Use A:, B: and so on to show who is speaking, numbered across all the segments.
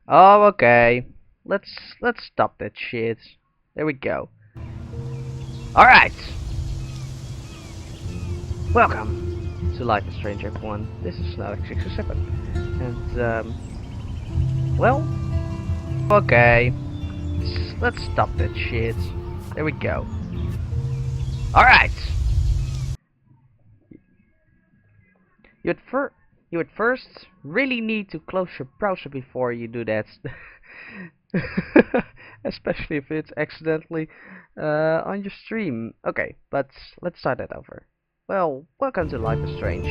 A: Oh, okay. Let's stop that shit. There we go. All right. Welcome to Life is Strange, everyone. This is Snark67, and well, okay. Let's stop that shit. There we go. All right. You would you would first really need to close your browser before you do that. Especially if it's accidentally on your stream. Okay, but let's start that over. Well, welcome to Life is Strange.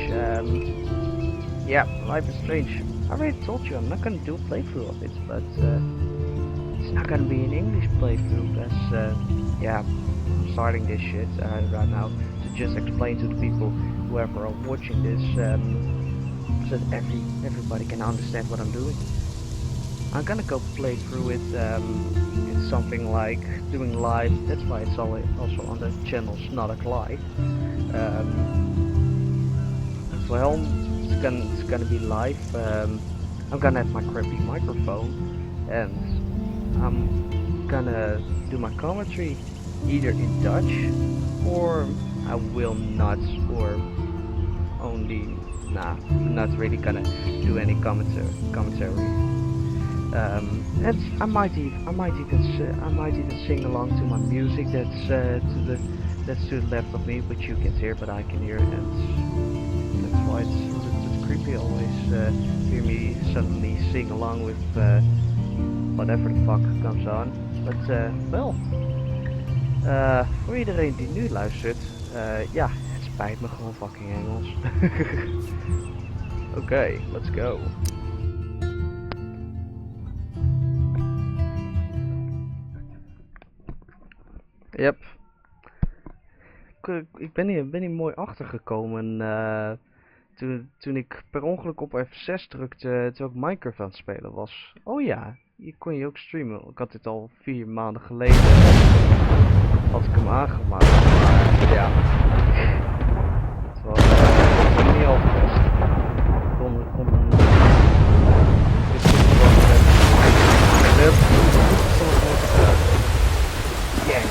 A: Yeah, Life is Strange. I already told you I'm not gonna do a playthrough of it, but it's not gonna be an English playthrough, because yeah, I'm starting this shit right now to just explain to the people, whoever are watching this, so that everybody can understand what I'm doing. I'm gonna go play through it. It's something like doing live. That's why it's also on the channel Snoddock Live. As well, it's gonna be live. I'm gonna have my crappy microphone, and I'm gonna do my commentary either in Dutch, or I will not, or only not really gonna do any commentary. And I might even sing along to my music that's to the left of me, which you can't hear, but I can hear, and that's why it's a little creepy. Always hear me suddenly sing along with whatever the fuck comes on. But wel, voor iedereen die nu luistert, ja, het spijt me gewoon fucking Engels. Okay, let's go. Yep. Ik ben hier mooi achtergekomen toen ik per ongeluk op F6 drukte terwijl ik Minecraft aan het spelen was. Oh ja, hier kon je ook streamen. Ik had dit al 4 maanden geleden had ik hem aangemaakt. Maar ja, het was niet al best. Ik kon yeah.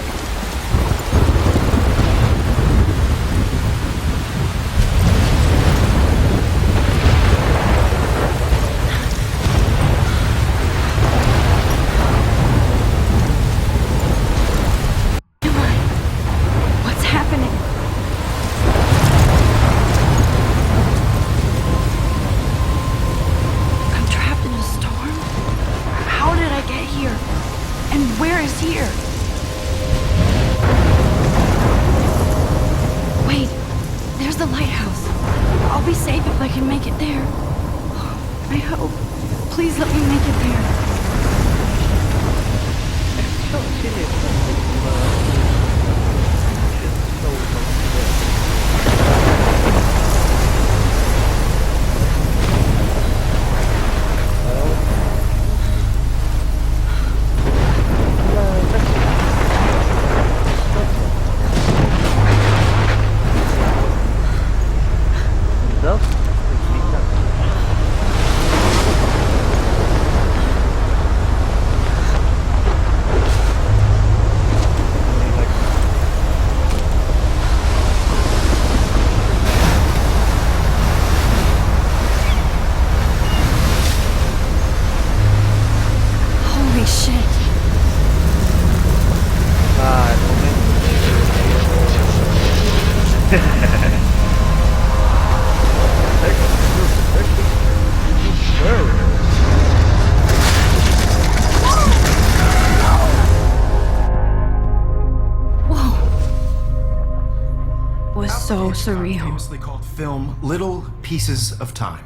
B: So surreal.
C: Famously called film Little Pieces of Time.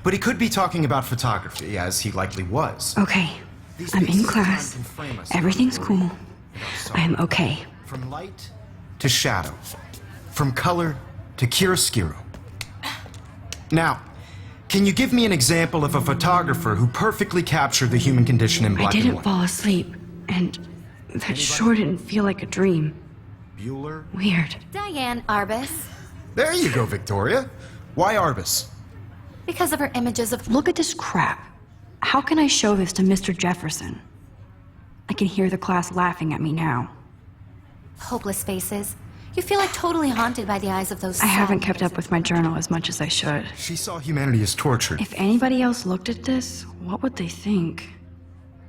C: But he could be talking about photography, as he likely was.
B: Okay, I'm in class. Everything's cool. I am okay.
C: From light to shadow. From color to chiaroscuro. Now, can you give me an example of a photographer who perfectly captured the human condition in black and white?
B: I didn't fall asleep, and that sure didn't feel like a dream.
C: Bueller?
B: Weird.
D: Diane Arbus.
C: There you go, Victoria. Why Arbus?
D: Because of her images of...
B: Look at this crap. How can I show this to Mr. Jefferson? I can hear the class laughing at me now.
D: Hopeless faces. You feel like totally haunted by the eyes of those.
B: I haven't kept up with my journal as much as I should.
C: She saw humanity as tortured.
B: If anybody else looked at this, what would they think?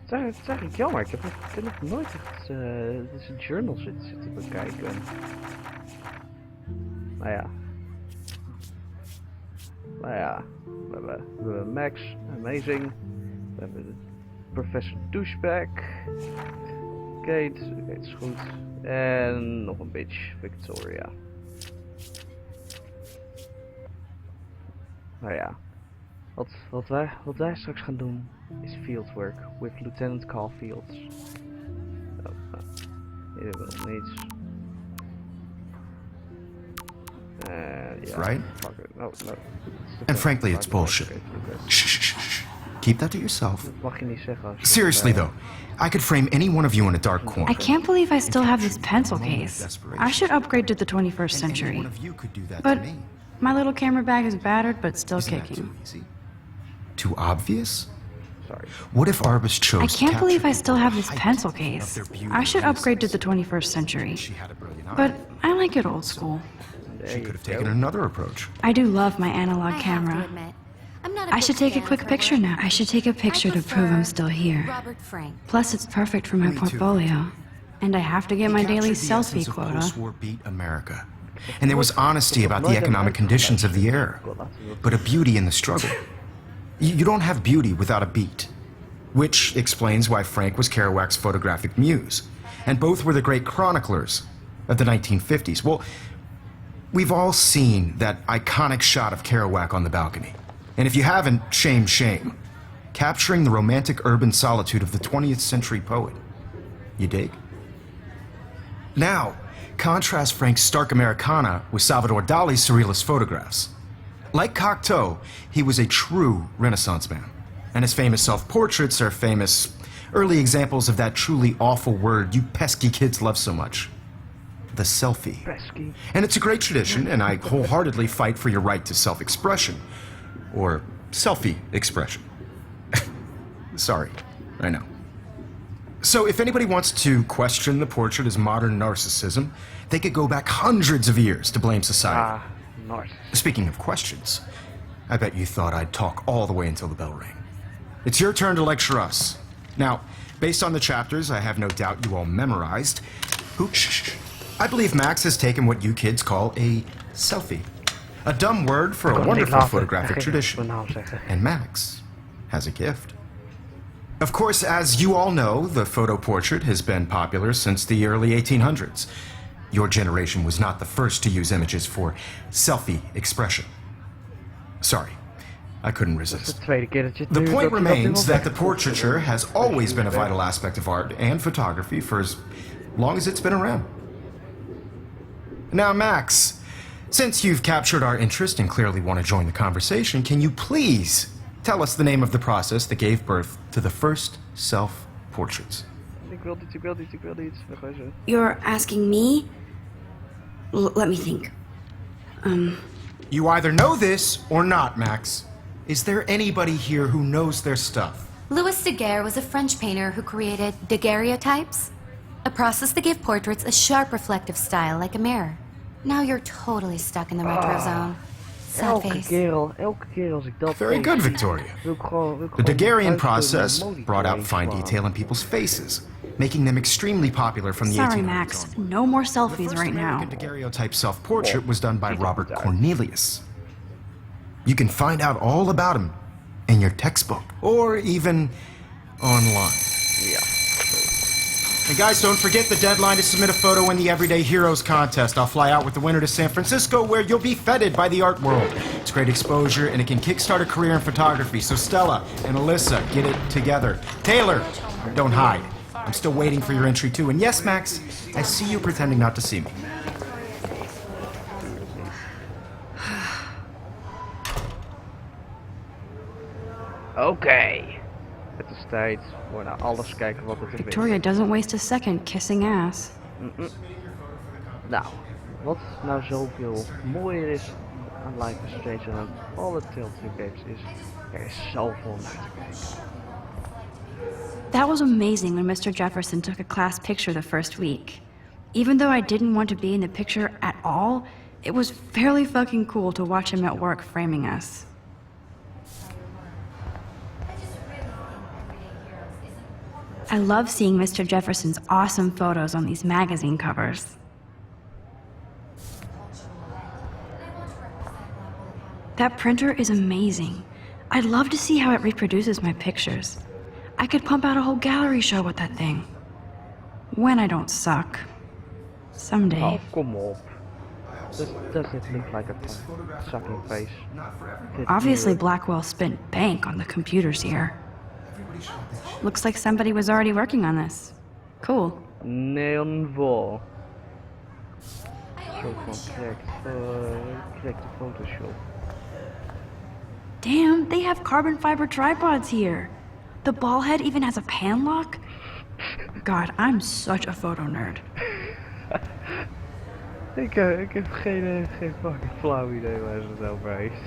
A: Het is eigenlijk jammer, ik heb nog nooit echt deze journal zitten bekijken. Nou ja. We hebben Max, amazing. We hebben Professor Douchebag. Kate is goed. En nog een bitch, Victoria. Nou ja. Wat wij straks gaan doen is fieldwork with Lieutenant Caulfield. Hier hebben we nog niets. Yeah,
C: Right?
A: Fuck it. No.
C: And frankly, it's bullshit. Shh. Keep that to yourself.
A: Dat mag je niet zeggen als je
C: Seriously though, I could frame any one of you in a dark corner.
B: I can't believe I still have this pencil case. I should upgrade to the 21st
C: And any
B: century.
C: one of you could do that
B: But
C: to me.
B: my little camera bag is battered but still
C: Isn't that
B: kicking.
C: too easy? Too obvious?
A: Sorry.
C: What if Arbus chose
B: I
C: to
B: can't believe
C: capture
B: I still have this
C: the height
B: pencil
C: of
B: case.
C: their beauty
B: I should
C: and
B: upgrade to the
C: innocence?
B: 21st century.
C: She had a brilliant eye.
B: But I like it old school.
C: She could have taken another approach.
B: I do love my
D: I
B: analog
D: have to
B: camera.
D: admit, I'm not a
B: I should
D: big
B: take a
D: fan
B: quick
D: of her
B: picture
D: work.
B: now. I should take a picture to prove I'm still here.
D: Robert Frank.
B: Plus, it's perfect for my
C: Me too.
B: portfolio. And I have to get my
C: He
B: daily
C: captured the
B: selfie
C: essence of
B: quota.
C: post-war beat America. And there was honesty about the economic conditions of the era, but a beauty in the struggle. You don't have beauty without a beat. Which explains why Frank was Kerouac's photographic muse. And both were the great chroniclers of the 1950s. Well, we've all seen that iconic shot of Kerouac on the balcony. And if you haven't, shame. Capturing the romantic urban solitude of the 20th century poet. You dig? Now, contrast Frank's stark Americana with Salvador Dali's surrealist photographs. Like Cocteau, he was a true Renaissance man. And his famous self-portraits are famous early examples of that truly awful word you pesky kids love so much. The selfie.
A: Pesky.
C: And it's a great tradition, and I wholeheartedly fight for your right to self-expression. Or selfie expression. Sorry, I know. So if anybody wants to question the portrait as modern narcissism, they could go back hundreds of years to blame society.
A: Nice.
C: Speaking of questions, I bet you thought I'd talk all the way until the bell rang. It's your turn to lecture us. Now, based on the chapters I have no doubt you all memorized, I believe Max has taken what you kids call a selfie. A dumb word for a wonderful photographic tradition. And Max has a gift. Of course, as you all know, the photo portrait has been popular since the early 1800s. Your generation was not the first to use images for selfie expression. Sorry, I couldn't resist. The point remains that the portraiture has always been a vital aspect of art and photography for as long as it's been around. Now, Max, since you've captured our interest and clearly want to join the conversation, can you please tell us the name of the process that gave birth to the first self-portraits?
A: Ik wil dit.
B: You're asking me? Let me think.
C: You either know this or not, Max. Is there anybody here who knows their stuff?
D: Louis Daguerre was a French painter who created daguerreotypes, a process that gave portraits a sharp reflective style like a mirror. Now you're totally stuck in the retro zone. Sad
A: Elke
D: face.
A: keer als ik dat
C: Very
A: lees,
C: good, Victoria.
A: wil ik gewoon
C: The Daguerrean
A: buiten de
C: process
A: monitor
C: brought out
A: heen
C: fine
A: slaan.
C: detail in people's faces, making them extremely popular from the
B: Sorry,
C: 1800s
B: Max.
C: on.
B: No more
C: The
B: selfies
C: first
B: right now.
C: American daguerreotype self-portrait was done by Robert Cornelius. You can find out all about him in your textbook, or even online.
A: Ja.
C: And guys, don't forget the deadline to submit a photo in the Everyday Heroes contest. I'll fly out with the winner to San Francisco, where you'll be feted by the art world. It's great exposure, and it can kickstart a career in photography. So Stella and Alyssa, get it together. Taylor, don't hide. I'm still waiting for your entry too. And yes, Max, I see you pretending not to see me.
A: Oké. Het is tijd voor naar alles kijken wat er te
B: Victoria
A: vinden
B: doesn't waste a second kissing ass.
A: Nou, wat nou zoveel mooier is aan Life is Strange en aan alle Telltale games is, er is zoveel naar te kijken.
B: That was amazing when Mr. Jefferson took a class picture the first week. Even though I didn't want to be in the picture at all, it was fairly fucking cool to watch him at work framing us. I love seeing Mr. Jefferson's awesome photos on these magazine covers. That printer is amazing. I'd love to see how it reproduces my pictures. I could pump out a whole gallery show with that thing. When I don't suck. Someday.
A: Oh, kom op. Does it look like a sucking face?
B: Obviously, Blackwell spent bank on the computers here. Looks like somebody was already working on this. Cool.
A: Neon Wall. Soort van correcte Photoshop.
B: Damn, they have carbon fiber tripods here. The ball head even has a pan lock. God, I'm such a photo nerd.
A: Ik heb geen fucking flauw idee waar ze het over heeft.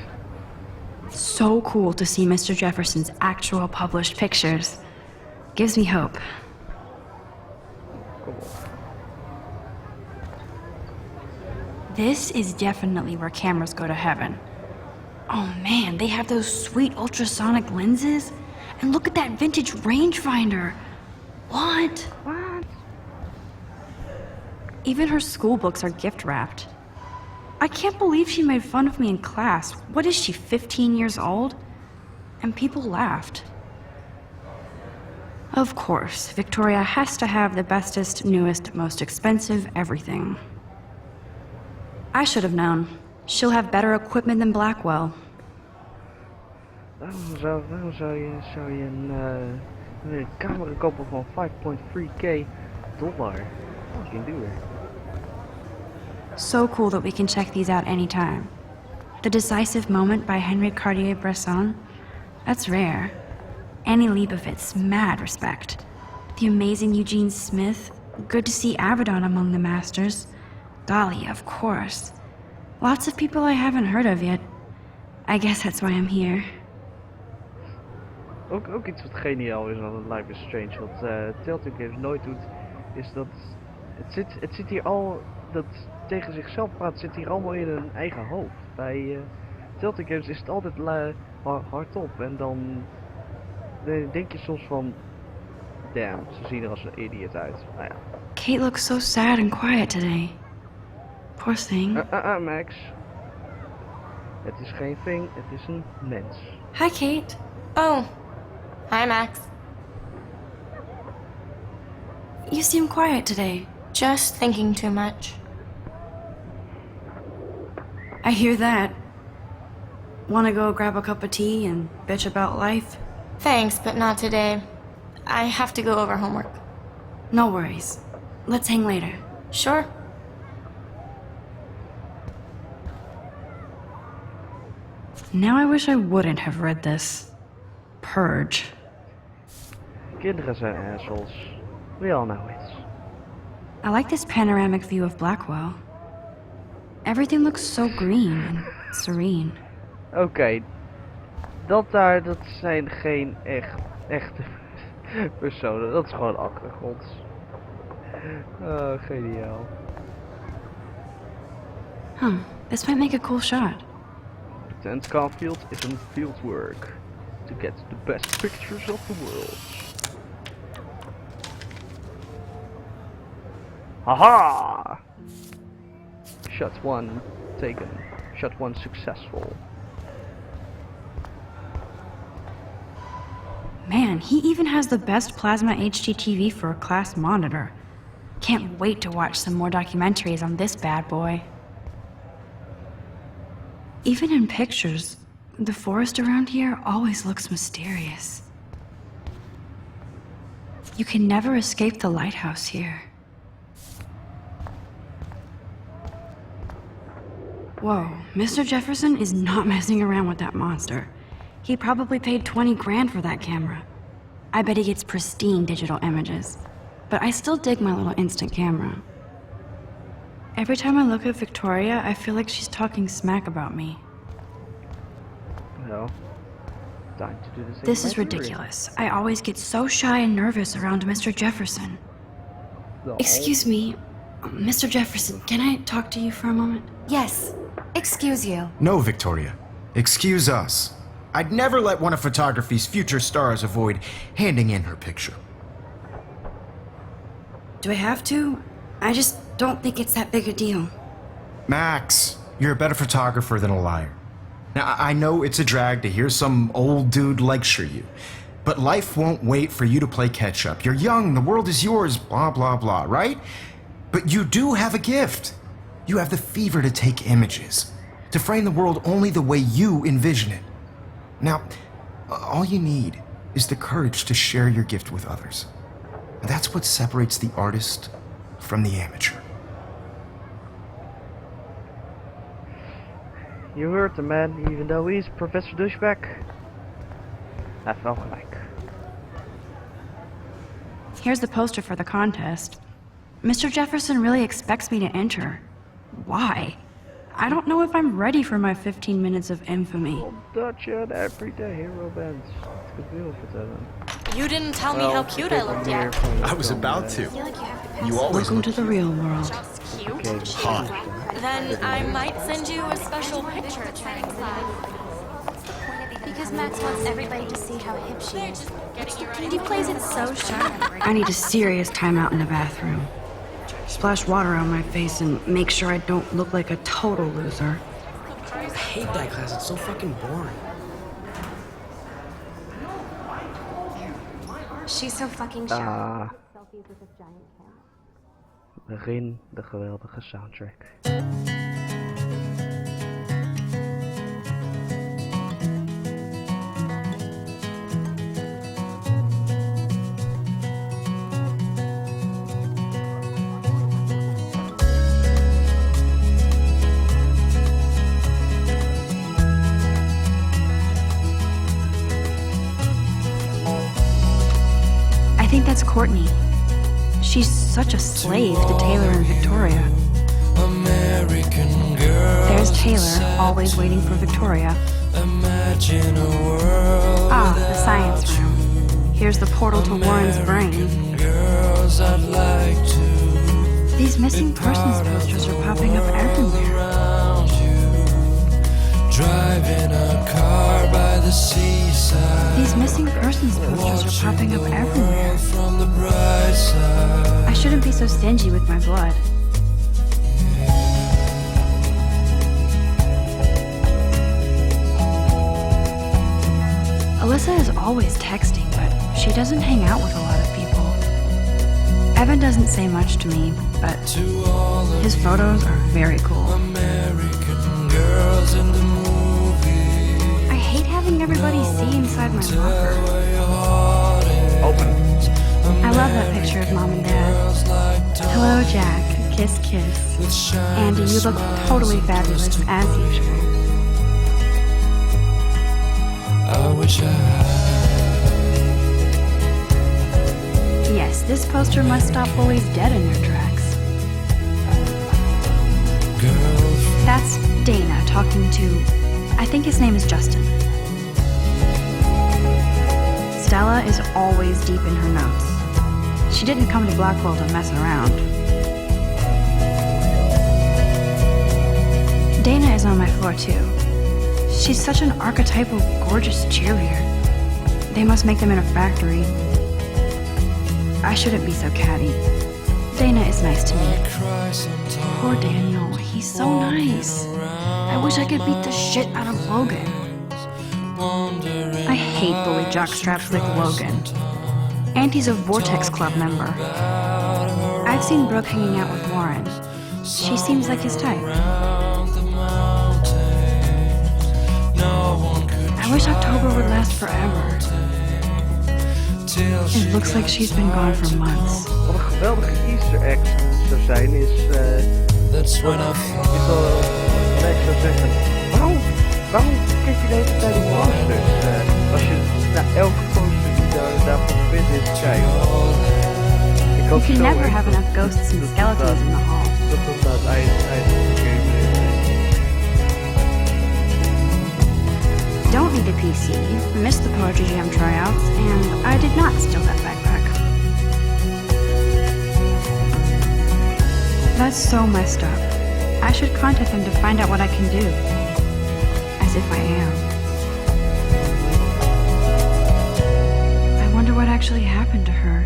B: So cool to see Mr. Jefferson's actual published pictures. Gives me hope.
A: Kom op.
B: This is definitely where cameras go to heaven. Oh man, they have those sweet ultrasonic lenses. And look at that vintage rangefinder. What?
A: What?
B: Even her school books are gift wrapped. I can't believe she made fun of me in class. What is she, 15 years old? And people laughed. Of course, Victoria has to have the bestest, newest, most expensive everything. I should have known. She'll have better equipment than Blackwell.
A: Waarom zou je een camera kopen van 5.3k dollar? Fucking duur.
B: So cool that we can check these out anytime. The Decisive Moment by Henry Cartier-Bresson. That's rare. Annie Leibovitz, mad respect. The amazing Eugene Smith. Good to see Abaddon among the masters. Dahlia, of course. Lots of people I haven't heard of yet. I guess that's why I'm here.
A: Ook iets wat geniaal is aan het Life is Strange, wat Telltale Games nooit doet, is dat het zit hier al, dat tegen zichzelf praat, zit hier allemaal in een eigen hoofd. Bij Telltale Games is het altijd hardop en dan denk je soms van, damn, ze zien er als een idiot uit. Nou ja.
B: Kate looks so sad and quiet today. Poor thing.
A: Max. Het is geen thing, het is een mens.
B: Hi, Kate.
D: Oh. Hi, Max.
B: You seem quiet today.
D: Just thinking too much.
B: I hear that. Wanna go grab a cup of tea and bitch about life?
D: Thanks, but not today. I have to go over homework.
B: No worries. Let's hang later.
D: Sure.
B: Now I wish I wouldn't have read this. Purge.
A: Kinderen zijn assholes. We all know it.
B: I like this panoramic view of Blackwell. Everything looks so green and serene.
A: Oké, dat zijn geen echte personen. Dat is gewoon achtergrond. Oh, geniaal.
B: Huh, this might make a cool shot.
A: Lieutenant Caulfield is in field work to get the best pictures of the world. Haha! Shot 1 taken. Shot 1 successful.
B: Man, he even has the best plasma HDTV for a class monitor. Can't wait to watch some more documentaries on this bad boy. Even in pictures, the forest around here always looks mysterious. You can never escape the lighthouse here. Whoa, Mr. Jefferson is not messing around with that monster. He probably paid 20 grand for that camera. I bet he gets pristine digital images. But I still dig my little instant camera. Every time I look at Victoria, I feel like she's talking smack about me.
A: Ja. time to do the same.
B: This is
A: in my theory.
B: ridiculous. I always get so shy and nervous around Mr. Jefferson.
A: No.
B: Excuse me, Mr. Jefferson, can I talk to you for a moment?
D: Yes. Excuse you.
C: No, Victoria. Excuse us. I'd never let one of photography's future stars avoid handing in her picture.
B: Do I have to? I just don't think it's that big a deal.
C: Max, you're a better photographer than a liar. Now, I know it's a drag to hear some old dude lecture you, but life won't wait for you to play catch up. You're young, the world is yours, blah, blah, blah, right? But you do have a gift. You have the fever to take images, to frame the world only the way you envision it. Now, all you need is the courage to share your gift with others. That's what separates the artist from the amateur.
A: You heard the man, even though he's Professor Douchebag. Hij wel gelijk.
B: Here's the poster for the contest. Mr. Jefferson really expects me to enter. Why? I don't know if I'm ready for my 15 minutes of infamy.
A: Omdat je een everyday hero bent. Dat kan ik veel vertellen.
E: You didn't tell me how cute I looked yet.
F: I was about to. You always
B: Welcome to the real world.
E: Cute?
F: hot.
E: Then I might send you a special picture.
G: Because Max wants everybody to see how hip she is.
E: Getting
G: He plays it so sharp.
B: I need a serious timeout in the bathroom. Splash water on my face and make sure I don't look like a total loser.
H: I hate that class, it's so fucking boring.
G: She's so fucking sharp.
A: Ah. Begin de geweldige soundtrack.
B: I think that's Courtney. She's such a slave to Taylor and Victoria. There's Taylor, always waiting for Victoria. Ah, the science room. Here's the portal to Warren's brain. These missing persons posters are popping up everywhere.
I: Driving a car by the seaside.
B: These missing persons posters are popping up everywhere.
I: From the bright side.
B: I shouldn't be so stingy with my blood. Alyssa is always texting, but she doesn't hang out with a lot of people. Evan doesn't say much to me, but his photos are very cool.
I: American girls in the movie.
B: I hate having everybody see inside my locker.
A: Open.
B: I love that picture of Mom and Dad. Hello, Jack. Kiss, kiss. Andy, you look totally fabulous, as usual.
I: I wish I had.
B: Yes, this poster must stop bullies dead in their tracks.
I: Girlfriend.
B: That's Dana talking to, I think his name is Justin. Stella is always deep in her notes. She didn't come to Blackwell to mess around. Dana is on my floor too. She's such an archetypal, gorgeous cheerleader. They must make them in a factory. I shouldn't be so catty. Dana is nice to me. Poor Daniel, he's so nice. I wish I could beat the shit out of Logan. I hate bully jockstraps like Logan. Auntie's a Vortex Club member. I've seen Brooke hanging out with Warren. She seems like his type. I wish October would last forever. It looks like she's been gone for months.
A: Wat een geweldige Easter egg zou zijn is...
I: That's when I
A: is wel wat ik zou zeggen. Waarom kijk je de hele tijd op posters? Als je naar elke poster die daarvan vindt is kijken. Ik
B: You
A: hoop
B: can
A: zo
B: never
A: echt
B: have enough ghosts and skeletons in the hall.
A: dat aan het eind van de game is.
B: don't need a PC, missed the Poetry Jam tryouts, and I did not steal that backpack. That's so messed up. I should contact them to find out what I can do. As if I am. I wonder what actually happened to her.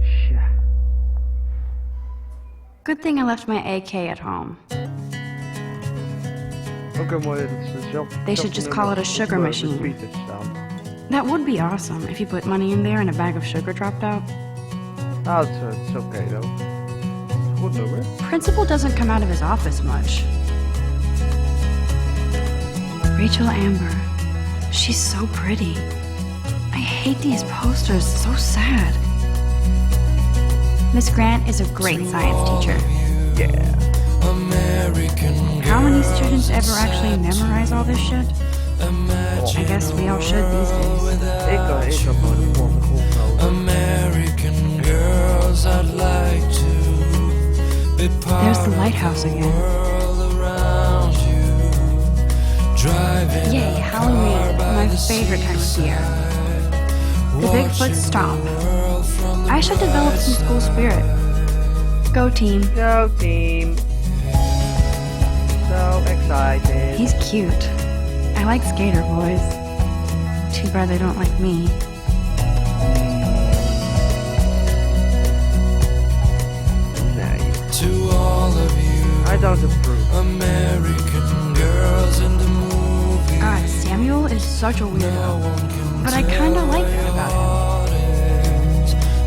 A: Tja.
B: Good thing I left my AK at home.
A: Ook mooi dat ze zelf...
B: They should just call it a sugar machine. That would be awesome if you put money in there and a bag of sugar dropped out.
A: Oh, it's okay though. Goed nummer.
B: Principal doesn't come out of his office much. Rachel Amber. She's so pretty. I hate these posters, so sad. Miss Grant is a great science teacher.
A: Yeah.
B: How many students ever actually memorize all this shit? I guess we all should these days.
A: Ik had gewoon een volgende golf nodig.
I: American girls, I'd like to be part
B: There's the lighthouse again.
I: around you. Driving
B: Yay, Halloween, my favorite time of year. The Bigfoot Stomp. I should develop some school spirit. Go team.
A: Go team. So excited.
B: He's cute. I like skater boys. Too bad they don't like me.
A: Nice.
I: to all of you.
A: I don't approve.
I: American girls in the movie.
B: God, Samuel is such a weirdo. But I kinda like that about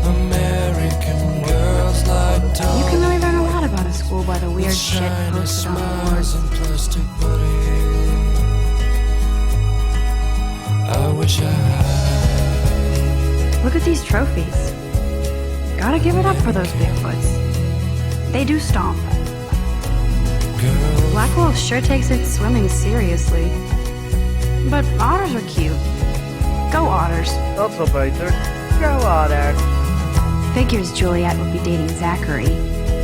I: American girls like
B: him. You can really learn a lot about a school by the weird shit posted on the boards.
I: and plastic buddies. I wish I had
B: Look at these trophies. Gotta give it up for those Bigfoots. They do stomp.
I: girls.
B: Blackwell sure takes its swimming seriously. But otters are cute. Go otters.
A: Dat is wel beter. Go Otter.
B: Figures Juliet would be dating Zachary.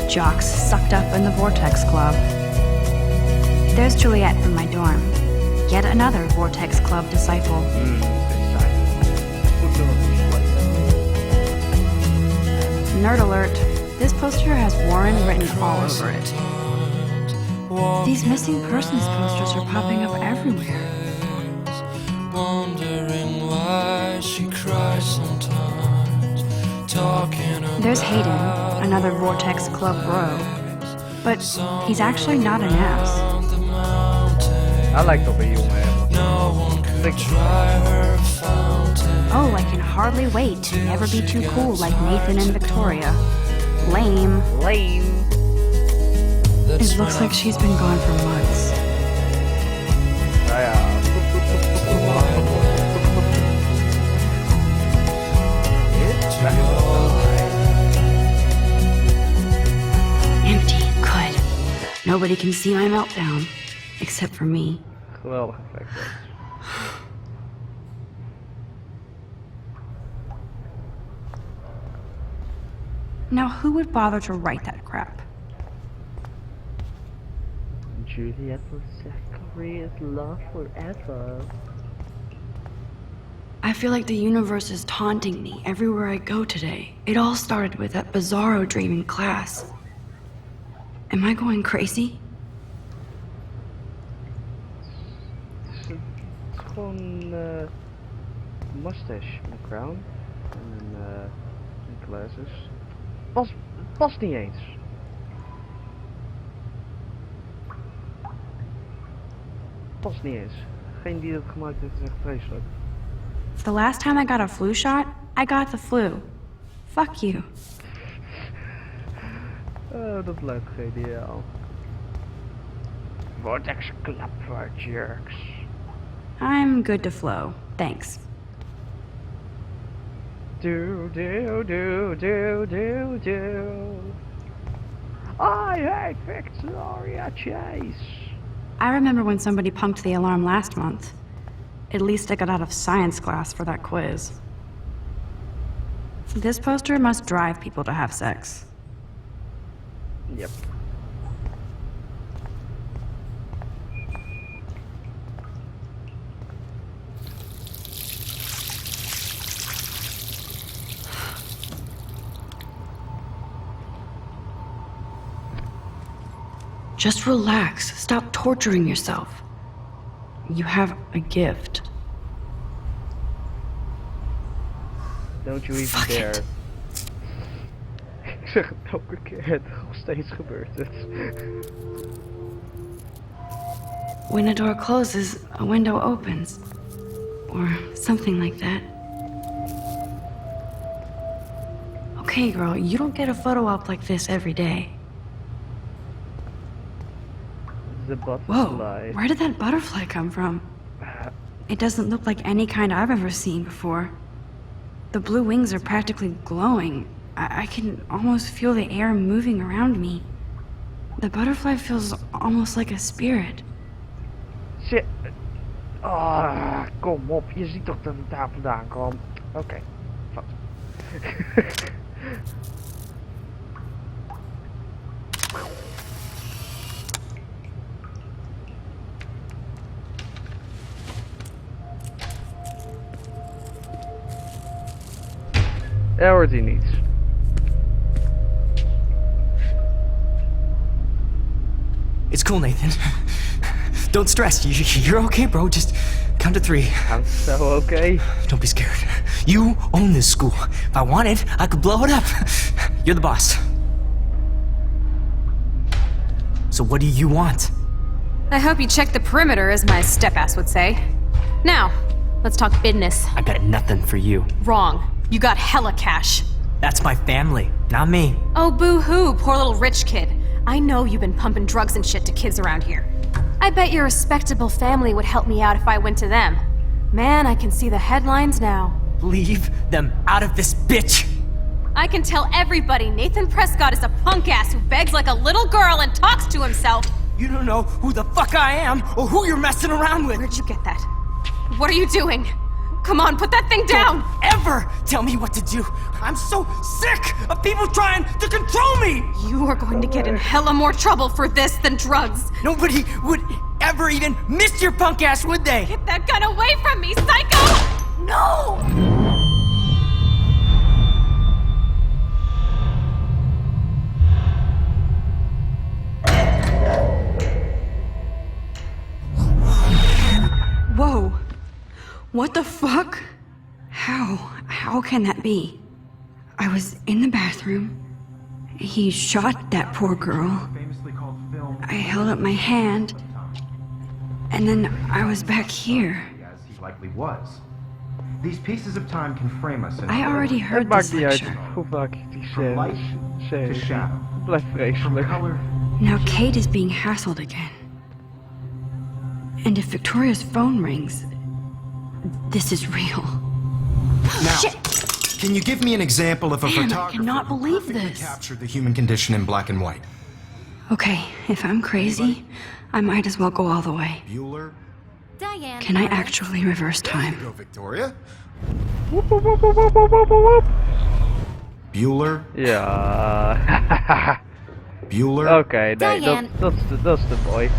B: Jocks sucked up in the Vortex Club. There's Juliet from my dorm. Yet another Vortex Club disciple.
A: Goed nummer voor sluiten.
B: Nerd alert. This poster has Warren written all over it. These missing persons posters are popping up everywhere.
I: Wondering why she cries sometimes. Talking
B: There's Hayden,
I: about
B: another Vortex Club bro. But he's actually not an ass.
I: the mountain.
A: I like dat bij jongen helemaal.
I: No one could dry her fountain.
B: Oh, I can hardly wait to never be too cool like Nathan and Victoria. Lame.
A: Lame.
B: It looks like she's been gone for months.
A: Nou ja.
B: Empty. Good. Nobody can see my meltdown. Except for me.
A: Geweldig effect. Dat.
B: Now, who would bother to write that crap?
A: Juliet for Zachary is love forever.
B: I feel like the universe is taunting me everywhere I go today. It all started with that bizarro dream in class. Am I going crazy?
A: Het is gewoon mustache met crown en glasses. Past niet eens. Past niet eens. Degene die dat gemaakt heeft is echt vreselijk.
B: The last time I got a flu shot, I got the flu. Fuck you.
A: Oh, dat blijft geniaal. Vortex Club for jerks.
B: I'm good to flow. Thanks.
A: Do. I hate Victoria Chase.
B: I remember when somebody punked the alarm last month. At least I got out of science class for that quiz. This poster must drive people to have sex.
A: Yep.
B: Just relax. Stop torturing yourself. You have a gift.
A: Don't you even
B: Fuck
A: dare.
B: it.
A: Ik zeg het elke keer, nog steeds gebeurt het.
B: When a door closes, a window opens. Or something like that. Okay, girl, you don't get a photo op like this every day.
A: The
B: Whoa,
A: butterfly.
B: where did that butterfly come from? It doesn't look like any kind I've ever seen before. The blue wings are practically glowing. I can almost feel the air moving around me. The butterfly feels almost like a spirit.
A: Shit. Ah, kom op. Je ziet toch dat het daar vandaan kwam. Oké. Fout. Er hoort hier niets.
H: It's cool, Nathan. Don't stress. You're okay, bro. Just count to 3.
A: I'm so okay.
H: Don't be scared. You own this school. If I wanted, I could blow it up. You're the boss. So what do you want?
J: I hope you checked the perimeter, as my step-ass would say. Now, let's talk business.
H: I got nothing for you.
J: Wrong. You got hella cash.
H: That's my family, not me.
J: Oh, boo-hoo, poor little rich kid. I know you've been pumping drugs and shit to kids around here. I bet your respectable family would help me out if I went to them. Man, I can see the headlines now.
H: Leave them out of this bitch!
J: I can tell everybody Nathan Prescott is a punk ass who begs like a little girl and talks to himself.
H: You don't know who the fuck I am or who you're messing around with.
J: Where'd you get that? What are you doing? Come on, put that thing down!
H: Don't ever tell me what to do. I'm so sick of people trying to control me.
J: You are going to get in hella more trouble for this than drugs.
H: Nobody would ever even miss your punk ass, would they?
J: Get that gun away from me, psycho! No!
B: Whoa. What the fuck? How can that be? I was in the bathroom. He shot that poor girl. I held up my hand. And then I was back here.
C: As he likely was. These pieces of time can frame us in
B: I already
A: Het
B: heard
A: maakt
B: this
A: niet uit
B: lecture.
A: hoe vaak ik die
C: From light
A: scène
C: to
A: zie.
C: shadow.
A: Het blijft
C: From
A: vreselijk.
C: color.
B: Now Kate is being hassled again. And if Victoria's phone rings, this is real.
C: Now,
B: Shit!
C: can you give me an example of a
B: Man, I
C: photographer
B: cannot
C: who
B: believe
C: perfectly
B: this.
C: captured the human condition in black and white?
B: Okay, if I'm crazy, I might as well go all the way.
C: Bueller?
D: Diane.
B: Can I actually reverse time?
C: Go, Victoria.
A: Woep, woep, woep, woep, woep, woep, woep, woep.
C: Bueller?
A: Ja.
C: Bueller?
A: Oké, nee,
D: Diane.
A: dat is de boy.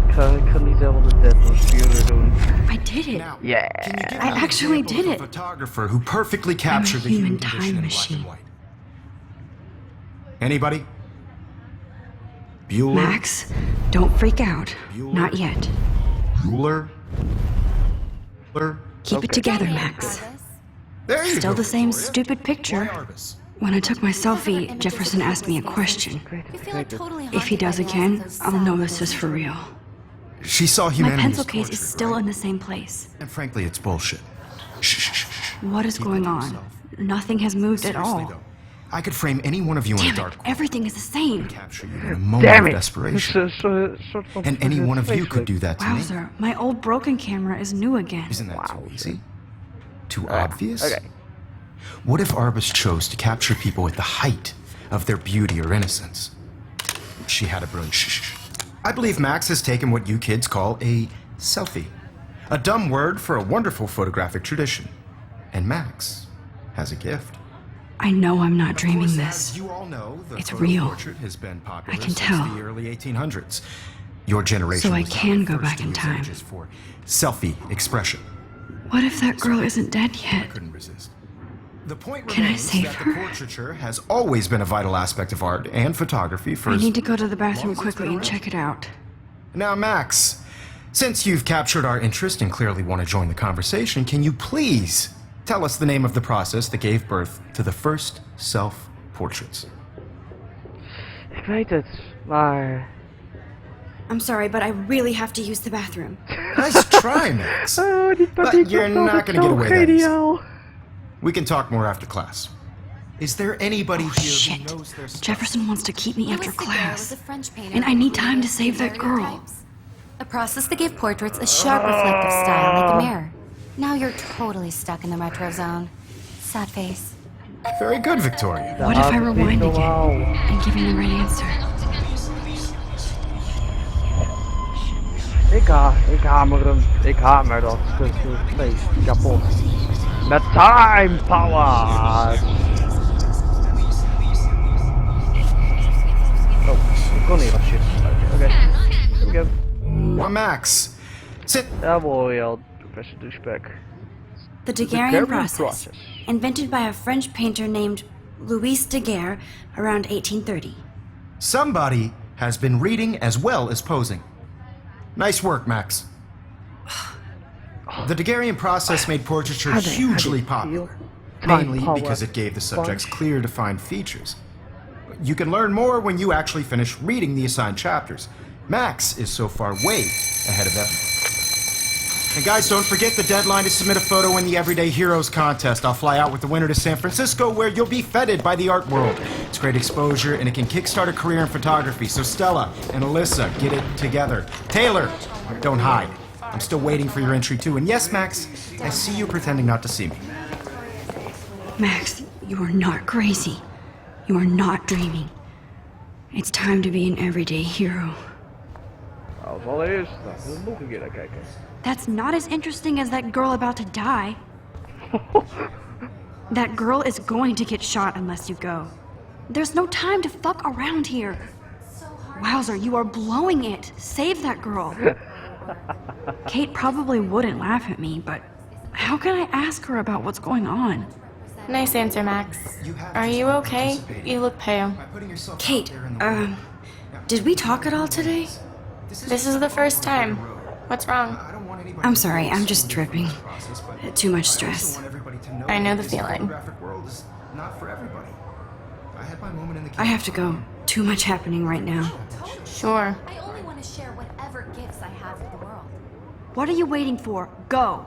A: Ik ga niet helemaal de Deadpool Bueller doen.
B: I did it.
C: Now,
A: Yeah.
C: can you give
B: I
C: me an
B: actually
C: example
B: did
C: of
B: it.
C: a photographer who perfectly captured the
B: human
C: human
B: time
C: condition in black
B: machine.
C: and white? Anybody? Bueller?
B: Max, don't freak out.
C: Bueller?
B: Not yet.
C: Bueller? Bueller?
B: Keep it together, Max.
C: There you
B: Still
C: go,
B: the same
C: Victoria.
B: stupid picture.
C: Why Arbus?
B: When I took my selfie, Jefferson asked me a question.
D: You feel like totally
B: If he
D: haunted
B: does
D: by the
B: again,
D: walls of those
B: I'll know
D: cell
B: this is for real.
C: She saw
B: My
C: humanity
B: pencil
C: as
B: case is
C: torture,
B: still
C: right?
B: in the same place.
C: And frankly, it's bullshit. Shh, shh, shh, shh.
B: What is
C: Keep
B: going
C: it to
B: on?
C: yourself.
B: Nothing has moved at
C: Seriously,
B: all.
C: though, I could frame any one of you in a
B: Damn it,
C: dark corner
B: everything is the same.
C: and capture you in a moment
A: Damn
C: of
A: it!
C: desperation.
A: Het is een soort van
C: And any one of you could do that to me.
B: Wowzer, my old broken camera is new again.
C: Isn't that too easy? Too
A: Alright,
C: obvious?
A: okay.
C: What if Arbus chose to capture people at the height of their beauty or innocence? She had a brilliant shh. I believe Max has taken what you kids call a selfie. A dumb word for a wonderful photographic tradition. And Max has a gift.
B: I know I'm not
C: Of
B: dreaming
C: course,
B: this.
C: as you all know, the
B: It's
C: photo
B: real.
C: portrait has been popular
B: I can
C: since
B: tell.
C: the early 1800s. Your generation
B: So I
C: was not
B: can
C: the
B: go
C: first
B: back
C: to
B: in
C: use
B: time.
C: images for selfie expression.
B: What if that girl isn't dead
C: I
B: yet?
C: couldn't resist. The point
B: Can I
C: remains
B: save
C: that
B: her?
C: the portraiture has always been a vital aspect of art and photography for...
B: I need to go to the bathroom quickly and check it out.
C: Now, Max, since you've captured our interest and clearly want to join the conversation, can you please tell us the name of the process that gave birth to the first self-portraits?
A: Ik weet het, maar...
B: I'm sorry, but I really have to use the bathroom.
C: Nice try, Max.
A: Oh, die
C: But
A: paniek
C: you're
A: was
C: not
A: toch
C: gonna get
A: zo
C: away that easy.
A: geniaal.
C: We can talk more after class. Is there anybody
B: Oh,
C: here
B: shit.
C: who knows their stuff?
B: Jefferson wants to keep me after
D: Louis Daguerre
B: class.
D: was a French painter
B: And I
D: who
B: need time to
D: created
B: save that girl.
D: daguerreotypes, a process that gave portraits a sharp reflective style like a mirror. Now you're totally stuck in the retro zone. Sad face.
C: Very good, Victoria.
B: What if I
A: Dat is niet
B: rewind
A: normaal.
B: again and give him the right answer?
A: Ik hamer hem. Ik hamer dat feest kapot. Met time power! Oh, ik kon hier wat shit sluiten. Oké. Here we go.
C: Well, Max, sit.
A: Daar hoor je al, Professor Douchebag.
B: The
A: Daguerrean
B: Daguerrean process,
A: process.
B: invented by a French painter named Louis Daguerre around 1830.
C: Somebody has been reading as well as posing. Nice work, Max. The Daguerrean process made portraiture
A: How do you
C: hugely
A: feel?
C: popular,
A: Time
C: mainly
A: power
C: because it gave the subjects
A: punch.
C: clear, defined features. You can learn more when you actually finish reading the assigned chapters. Max is so far way ahead of everyone. And guys, don't forget the deadline to submit a photo in the Everyday Heroes contest. I'll fly out with the winner to San Francisco, where you'll be feted by the art world. It's great exposure, and it can kickstart a career in photography. So Stella and Alyssa, get it together. Taylor, don't hide. I'm still waiting for your entry too. And yes, Max, I see you pretending not to see me.
B: Max, you are not crazy. You are not dreaming. It's time to be an everyday hero.
A: Als allereerst, we nog een keer naar kijken.
B: That's not as interesting as that girl about to die. That girl is going to get shot unless you go. There's no time to fuck around here. Wowzer, you are blowing it. Save that girl. Kate probably wouldn't laugh at me, but how can I ask her about what's going on?
E: Nice answer, Max. Are you okay? You look pale.
B: Kate, did we talk at all today?
E: This is the first time. What's wrong?
B: I'm sorry, I'm just tripping. Too much stress.
E: I know the feeling.
B: I have to go. Too much happening right now.
E: Sure.
D: I only want to share whatever gifts I have with the world.
B: What are you waiting for? Go!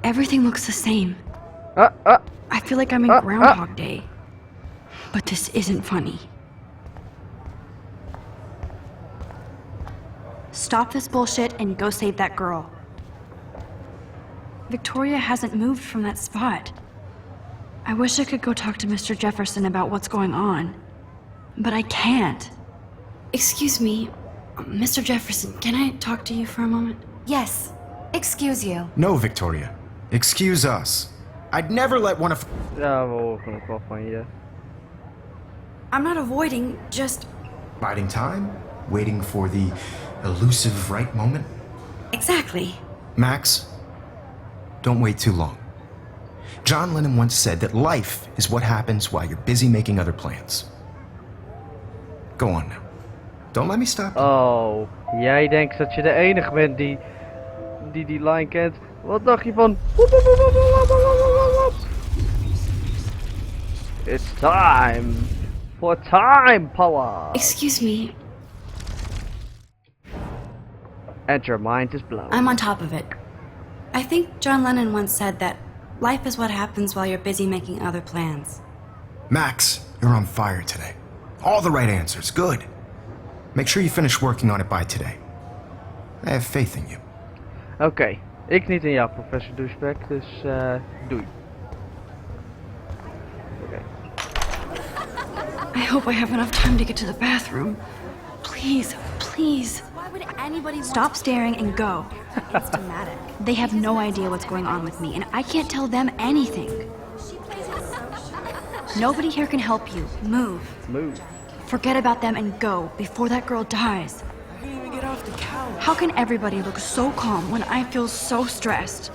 B: Everything looks the same. I feel like I'm in Groundhog Day. But this isn't funny. Stop this bullshit and go save that girl. Victoria hasn't moved from that spot. I wish I could go talk to Mr. Jefferson about what's going on. But I can't. Excuse me, Mr. Jefferson, can I talk to you for a moment?
D: Yes. Excuse you.
C: No, Victoria. Excuse us. I'd never let one of...
A: Ja, we horen nog wel van je.
B: I'm not avoiding, just...
C: Biding time? Waiting for the elusive right moment?
B: Exactly.
C: Max, don't wait too long. John Lennon once said that life is what happens while you're busy making other plans. Go on now. Don't let me stop.
A: Oh, jij denkt dat je de enige bent die die line kent. Wat dacht je van... It's time for time power.
B: Excuse me,
A: And your mind is blown.
B: I'm on top of it. I think John Lennon once said that life is what happens while you're busy making other plans.
C: Max, you're on fire today. All the right answers. Good. Make sure you finish working on it by today. I have faith in you.
A: Oké, ik niet in jou, Professor Douchebag, dus doei. Oké.
B: I hope I have enough time to get to the bathroom. Please, please.
G: Why would anybody
B: Stop staring and go.
G: want Instamatic?
B: They have no idea what's going on with me, and I can't tell them anything.
G: She plays it so sharp.
B: Nobody here can help you. Move.
A: Move.
B: Forget about them and go before that girl dies.
H: I can't even get off the couch.
B: How can everybody look so calm when I feel so stressed?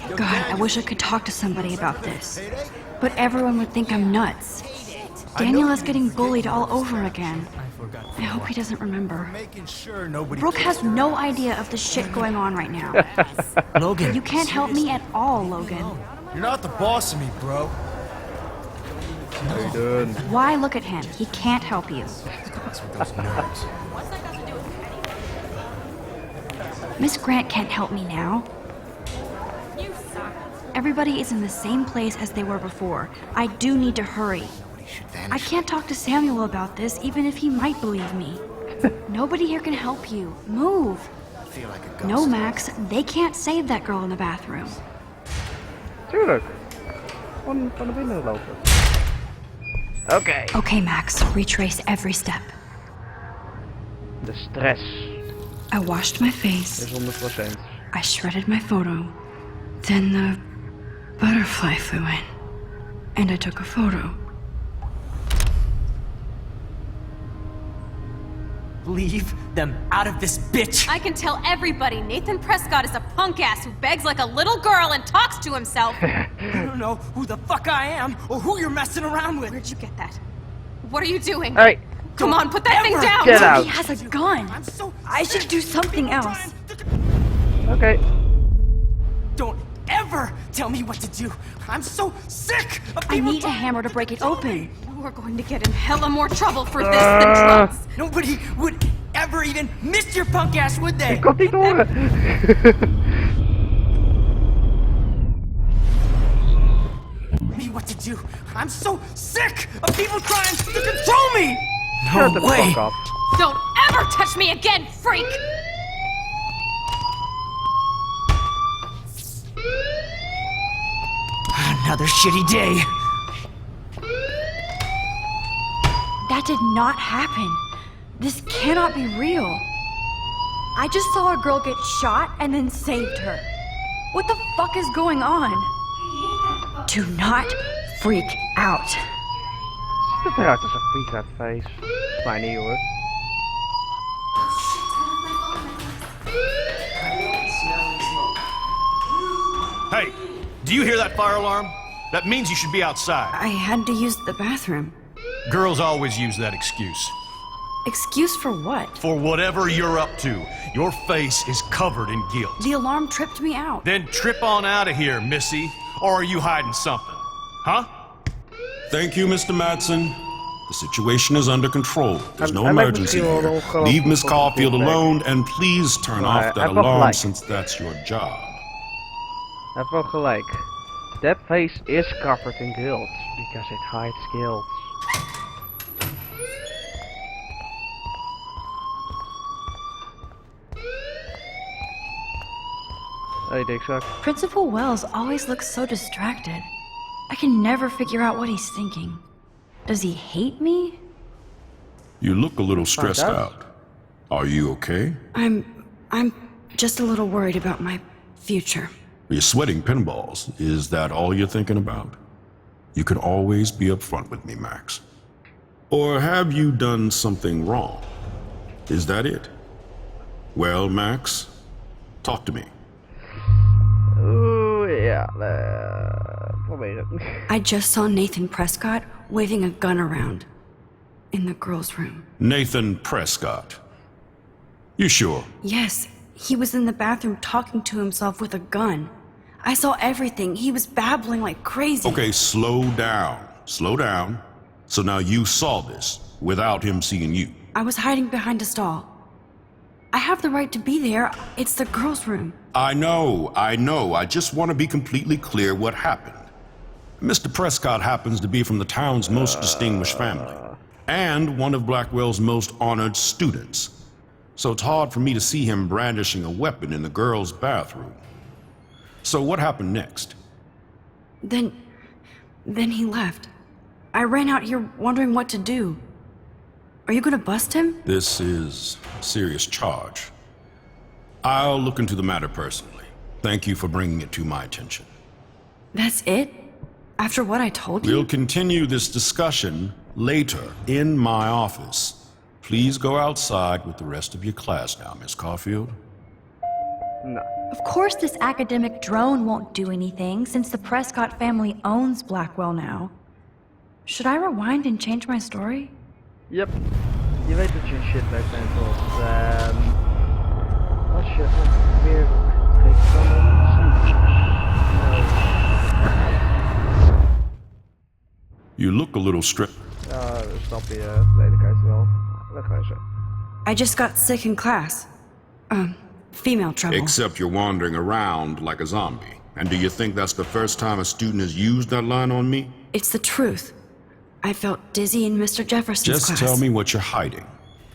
B: God, I wish I could talk to somebody about this. But everyone would think I'm nuts. Daniel is getting bullied all over again. I hope he doesn't remember. Brooke has no idea of the shit going on right now.
H: Logan.
B: You can't help me at all, Logan.
F: You're not the boss of me, bro.
A: How you doing?
B: Why look at him? He can't help you. Miss Grant can't help me now. Everybody is in the same place as they were before. I do need to hurry. I can't talk to Samuel about this, even if he might believe me. Nobody here can help you. Move. No, Max, they can't save that girl in the bathroom.
A: Tuurlijk. Gewoon van de binnen lopen. Okay.
B: Okay, Max, retrace every step.
A: De stress
B: I washed my face.
A: is 100%.
B: I shredded my photo. Then the butterfly flew in. And I took a photo.
H: Leave them out of this bitch!
J: I can tell everybody Nathan Prescott is a punk ass who begs like a little girl and talks to himself.
H: I don't know who the fuck I am or who you're messing around with.
J: Where'd you get that? What are you doing?
A: Alright,
J: Come on, put that thing down!
A: get out.
B: He has a gun. I should do something else.
A: Okay.
H: Don't ever tell me what to do. I'm so sick of
B: I
H: people
B: need a
H: trying
B: hammer to break it open.
J: We're going to get in hella more trouble for this than drugs.
H: Nobody would ever even miss your punk ass, would they?
A: Ik kon het niet horen.
H: Me what to do. I'm so sick of people trying to control me.
A: Shut the
H: No way.
A: fuck up.
J: Don't ever touch me again, freak!
H: Another shitty day.
B: That did not happen. This cannot be real. I just saw a girl get shot and then saved her. What the fuck is going on? Do not freak out.
A: Ziet eruit als een freak uit face. Volgens mij niet hoor.
K: Hey, do you hear that fire alarm? That means you should be outside.
B: I had to use the bathroom.
K: Girls always use that excuse.
B: Excuse for what?
K: For whatever you're up to, your face is covered in guilt.
B: The alarm tripped me out.
K: Then trip on out of here, Missy. Or are you hiding something? Huh?
L: Thank you, Mr. Madsen. The situation is under control. There's no
A: I like
L: emergency
A: misschien wel
L: here.
A: ongelooflijk
L: Leave Miss
A: veel
L: Caulfield
A: feedback.
L: alone and please turn
A: Maar
L: off
A: hij
L: that
A: heeft wel
L: alarm
A: gelijk.
L: since that's your job.
A: Hij heeft wel gelijk. That face is covered in guilt. Because it hides guilt. Hey, dikzak.
B: Principal Wells always looks so distracted. I can never figure out what he's thinking. Does he hate me?
L: You look a little stressed
A: does.
L: out. Are you okay?
B: I'm just a little worried about my future.
L: You're sweating pinballs. Is that all you're thinking about? You can always be upfront with me, Max. Or have you done something wrong? Is that it? Well, Max, talk to me.
A: Oeh, ja. Probeer het.
B: I just saw Nathan Prescott waving a gun around in the girls' room.
L: Nathan Prescott. You sure?
B: Yes, he was in the bathroom talking to himself with a gun. I saw everything. He was babbling like crazy.
L: Okay, slow down. Slow down. So now you saw this without him seeing you.
B: I was hiding behind a stall. I have the right to be there. It's the girls' room.
L: I know. I just want to be completely clear what happened. Mr. Prescott happens to be from the town's most distinguished family, and one of Blackwell's most honored students. So it's hard for me to see him brandishing a weapon in the girls' bathroom. So what happened next?
B: Then he left. I ran out here wondering what to do. Are you gonna bust him?
L: This is a serious charge. I'll look into the matter personally. Thank you for bringing it to my attention.
B: That's it? After what I told you?
L: We'll continue this discussion later in my office. Please go outside with the rest of your class now, Miss Caulfield.
A: No.
B: Of course this academic drone won't do anything, since the Prescott family owns Blackwell now. Should I rewind and change my story?
A: Yep. Je weet dat je een shit weg bent, want als je weer
L: You look a little stripped.
A: Snap je, lelijkheid wel. Weg ga je zo.
B: I just got sick in class. Female trouble.
L: Except you're wandering around like a zombie. And do you think that's the first time a student has used that line on me?
B: It's the truth. I felt dizzy in Mr. Jefferson's
L: Just
B: class.
L: tell me what you're hiding.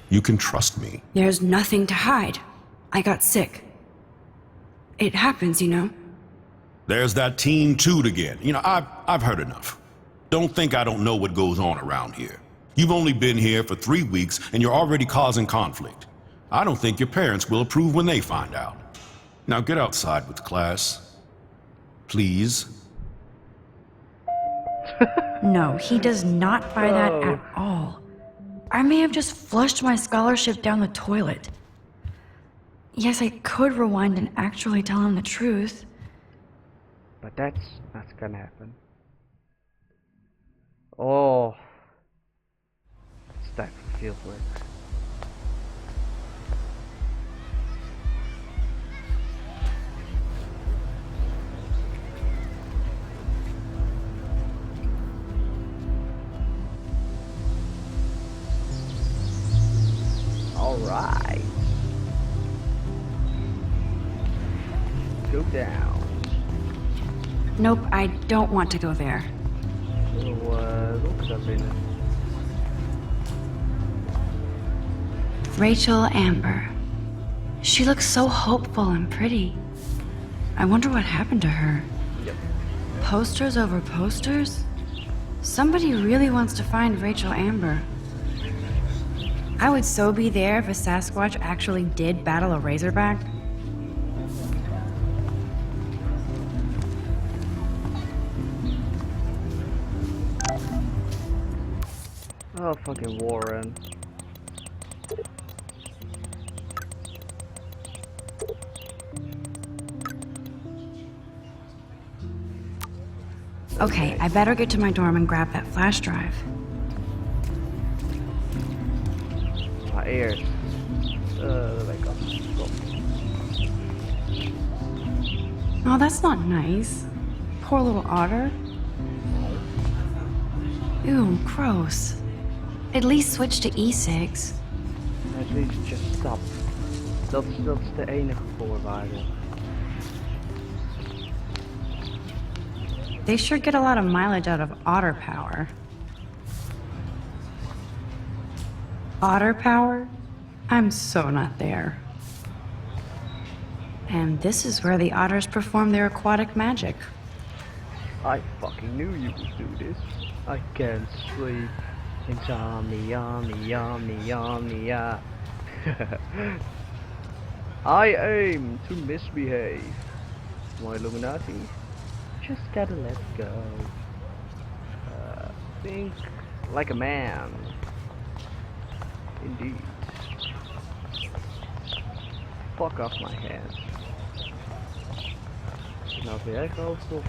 L: You can trust me.
B: There's nothing to hide. I got sick. It happens, you know.
L: There's that teen toot again. You know, I've heard enough. Don't think I don't know what goes on around here. You've only been here for 3 weeks and you're already causing conflict. I don't think your parents will approve when they find out. Now get outside with class. Please.
B: No, he does not buy that at all. I may have just flushed my scholarship down the toilet. Yes, I could rewind and actually tell him the truth.
A: But that's not gonna happen. Oh. It's time for field work. Alright. Go down.
B: Nope, I don't want to go there. Rachel Amber. She looks so hopeful and pretty. I wonder what happened to her.
A: Yep.
B: Posters over posters? Somebody really wants to find Rachel Amber. I would so be there if a Sasquatch actually did battle a Razorback.
A: Oh, fucking Warren.
B: Okay, I better get to my dorm and grab that flash drive.
A: My ears. Wake up.
B: Oh, that's not nice. Poor little otter. Ew, gross. At least switch to E6.
A: At least just stop. Dat is de enige voorwaarde.
B: They sure get a lot of mileage out of otter power. Otter power? I'm so not there. And this is where the otters perform their aquatic magic.
A: I fucking knew you would do this. I can't sleep. Insomnia. I aim to misbehave. My Illuminati. Just gotta let go. Think like a man. Indeed. Fuck off my hands. Nou, ben jij gehoofd of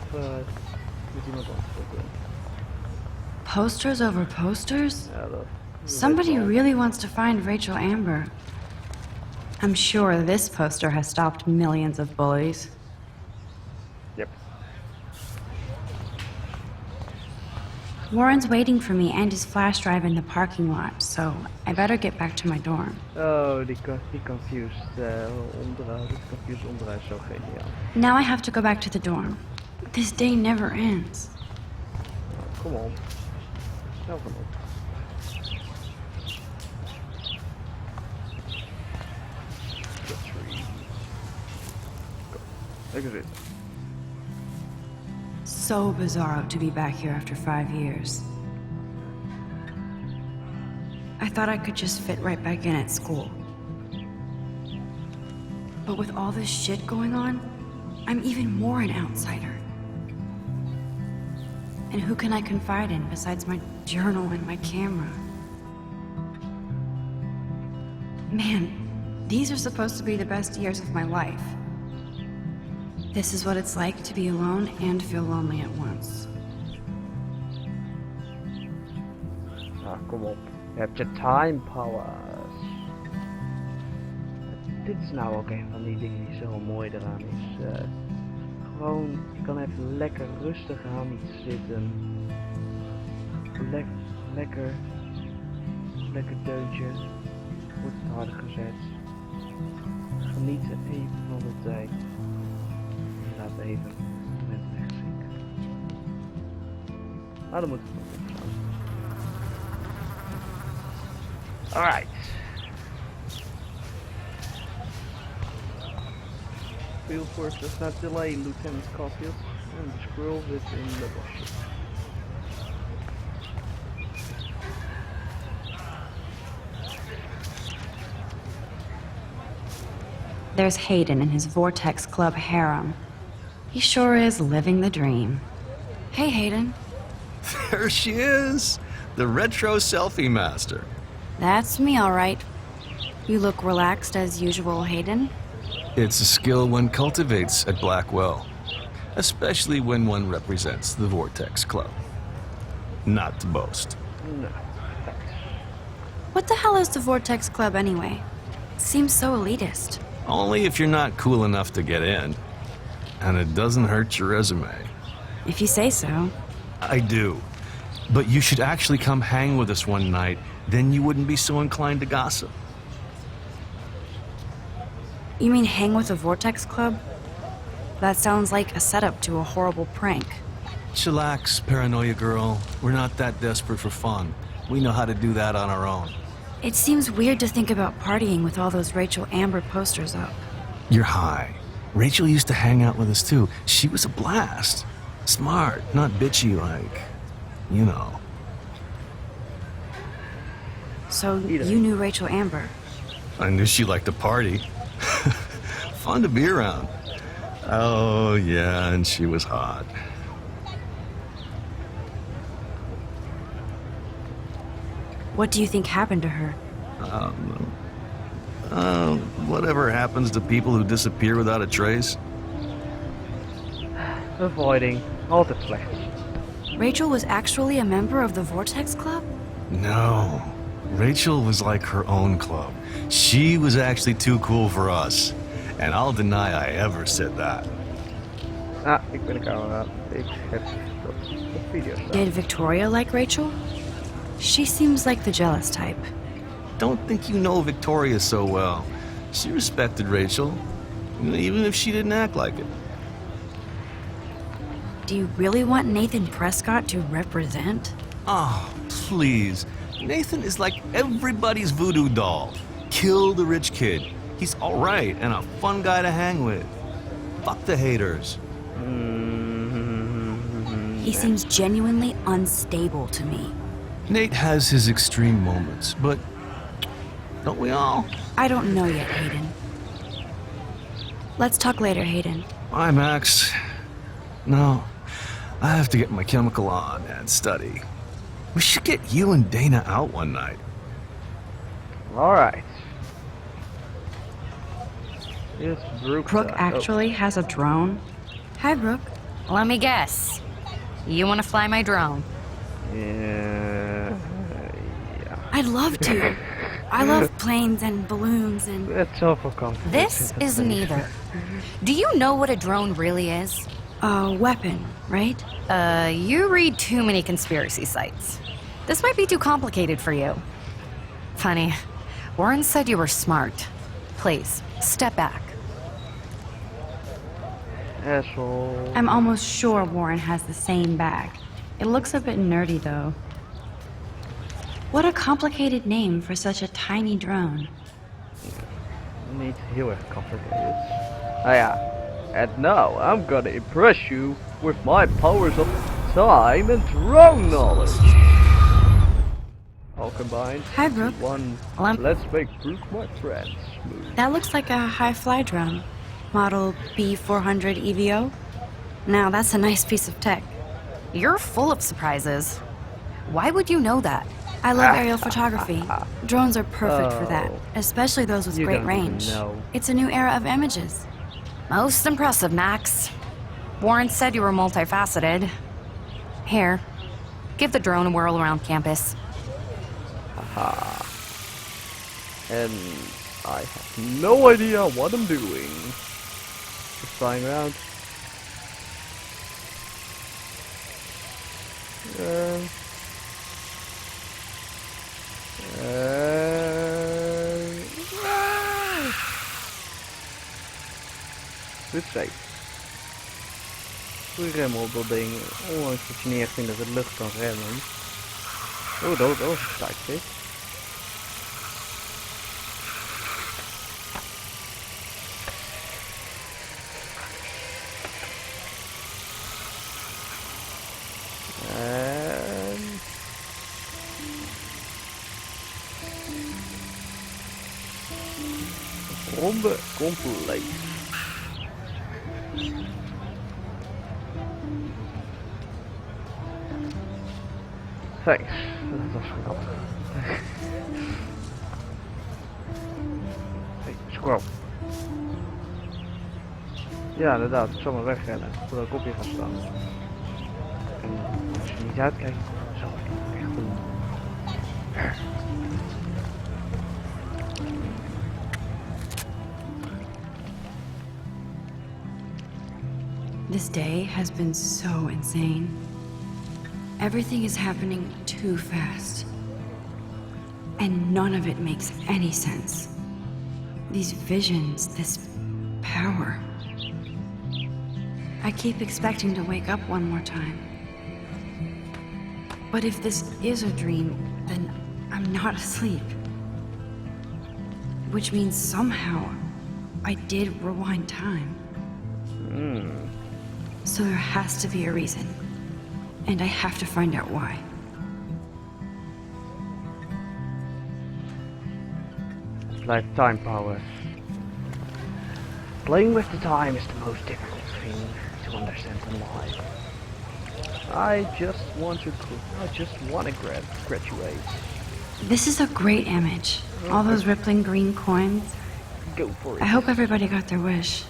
A: moet iemand anders dat doen?
B: Posters over posters?
A: Ja, dat.
B: Somebody really wants to find Rachel Amber. I'm sure this poster has stopped millions of bullies.
A: Yep.
B: Warren's waiting for me and his flash drive in the parking lot, so I better get back to my dorm.
A: Oh, die confused onderhoud. Die confused onderhoud is zo geniaal.
B: Now I have to go back to the dorm. This day never ends.
A: Kom op. Snel van op. Look at it.
B: So bizarro to be back here after 5 years. I thought I could just fit right back in at school. But with all this shit going on, I'm even more an outsider. And who can I confide in besides my journal and my camera? Man, these are supposed to be the best years of my life. This is what it's like to be alone and feel lonely at once.
A: Ah, kom op. Je hebt je time powers. Dit is nou ook een van die dingen die zo mooi eraan is. Gewoon, je kan even lekker rustig aan iets zitten. Lekker deuntje. Wordt het harder gezet. Genieten even van de tijd. Laat even het moment wegzinken. Maar dan moet het nog opstaan. Alright. Field force does not delay Lieutenant Caulfield and the squirrel within the bushes.
B: There's Hayden in his Vortex Club harem. He sure is living the dream. Hey, Hayden.
K: There she is! The retro selfie master.
B: That's me, all right. You look relaxed as usual, Hayden.
K: It's a skill one cultivates at Blackwell, especially when one represents the Vortex Club. Not to boast.
A: No.
B: What the hell is the Vortex Club anyway? Seems so elitist.
K: Only if you're not cool enough to get in. And it doesn't hurt your resume.
B: If you say so.
K: I do. But you should actually come hang with us one night, then you wouldn't be so inclined to gossip.
B: You mean hang with the Vortex Club? That sounds like a setup to a horrible prank.
K: Chillax, paranoia girl. We're not that desperate for fun. We know how to do that on our own.
B: It seems weird to think about partying with all those Rachel Amber posters up.
K: You're high. Rachel used to hang out with us too. She was a blast. Smart, not bitchy like, you know.
B: So you knew Rachel Amber?
K: I knew she liked to party. Fun to be around. Oh yeah, and she was hot.
B: What do you think happened to her?
K: Whatever happens to people who disappear without a trace.
A: Avoiding all the flesh.
B: Rachel was actually a member of the Vortex Club?
K: No. Rachel was like her own club. She was actually too cool for us. And I'll deny I ever said that.
A: Ah, ik ben de camera. Ik heb dat op video staan.
B: Did Victoria like Rachel? She seems like the jealous type.
K: Don't think you know Victoria so well. She respected Rachel, even if she didn't act like it.
B: Do you really want Nathan Prescott to represent?
K: Oh, please. Nathan is like everybody's voodoo doll. Kill the rich kid. He's alright and a fun guy to hang with. Fuck the haters.
B: He seems genuinely unstable to me.
K: Nate has his extreme moments, but don't we all?
B: I don't know yet, Hayden. Let's talk later, Hayden.
K: Bye, Max. No, I have to get my chemical on and study. We should get you and Dana out one night.
A: Alright. Yes, Brooke.
B: Brooke actually has a drone? Hi, Brooke.
D: Let me guess. You want to fly my drone?
A: Yeah.
B: I'd love to. I love planes and balloons and...
A: That's awful complicated.
D: This is neither. Do you know what a drone really is?
B: A weapon, right?
D: You read too many conspiracy sites. This might be too complicated for you. Funny, Warren said you were smart. Please, step back.
A: Asshole.
B: I'm almost sure Warren has the same bag. It looks a bit nerdy, though. What a complicated name for such a tiny drone.
A: Niet heel erg complicated. Ah ja. And now I'm gonna impress you with my powers of time and drone knowledge. All combined.
B: Hi, Brooke.
A: One. Let's make Brooke my friend. Smooth.
B: That looks like a high-fly drone. Model B400 EVO. Now that's a nice piece of tech.
D: You're full of surprises. Why would you know that?
B: I love aerial photography. Drones are perfect for that, especially those with great range. It's a new era of images.
D: Most impressive, Max. Warren said you were multifaceted. Here, give the drone a whirl around campus.
A: Haha. And I have no idea what I'm doing. Just flying around. Dit is safe. Goeie remmen op dat ding, ondanks dat je niet echt in de lucht kan remmen. Oh, dat was een sidekick. Ronde compleet. Thanks. Dat was grappig. Hey, squirrel. Ja, inderdaad. Ik zal maar wegrennen voordat ik op je ga staan. En als je niet uitkijkt, zal ik echt doen.
B: This day has been so insane. Everything is happening too fast. And none of it makes any sense. These visions, this power. I keep expecting to wake up one more time. But if this is a dream, then I'm not asleep. Which means somehow I did rewind time. So there has to be a reason. And I have to find out why.
A: It's like time power. Playing with the time is the most difficult thing to understand in life. I just want to graduate.
B: This is a great image. All those rippling green coins.
A: Go for it.
B: I hope everybody got their wish.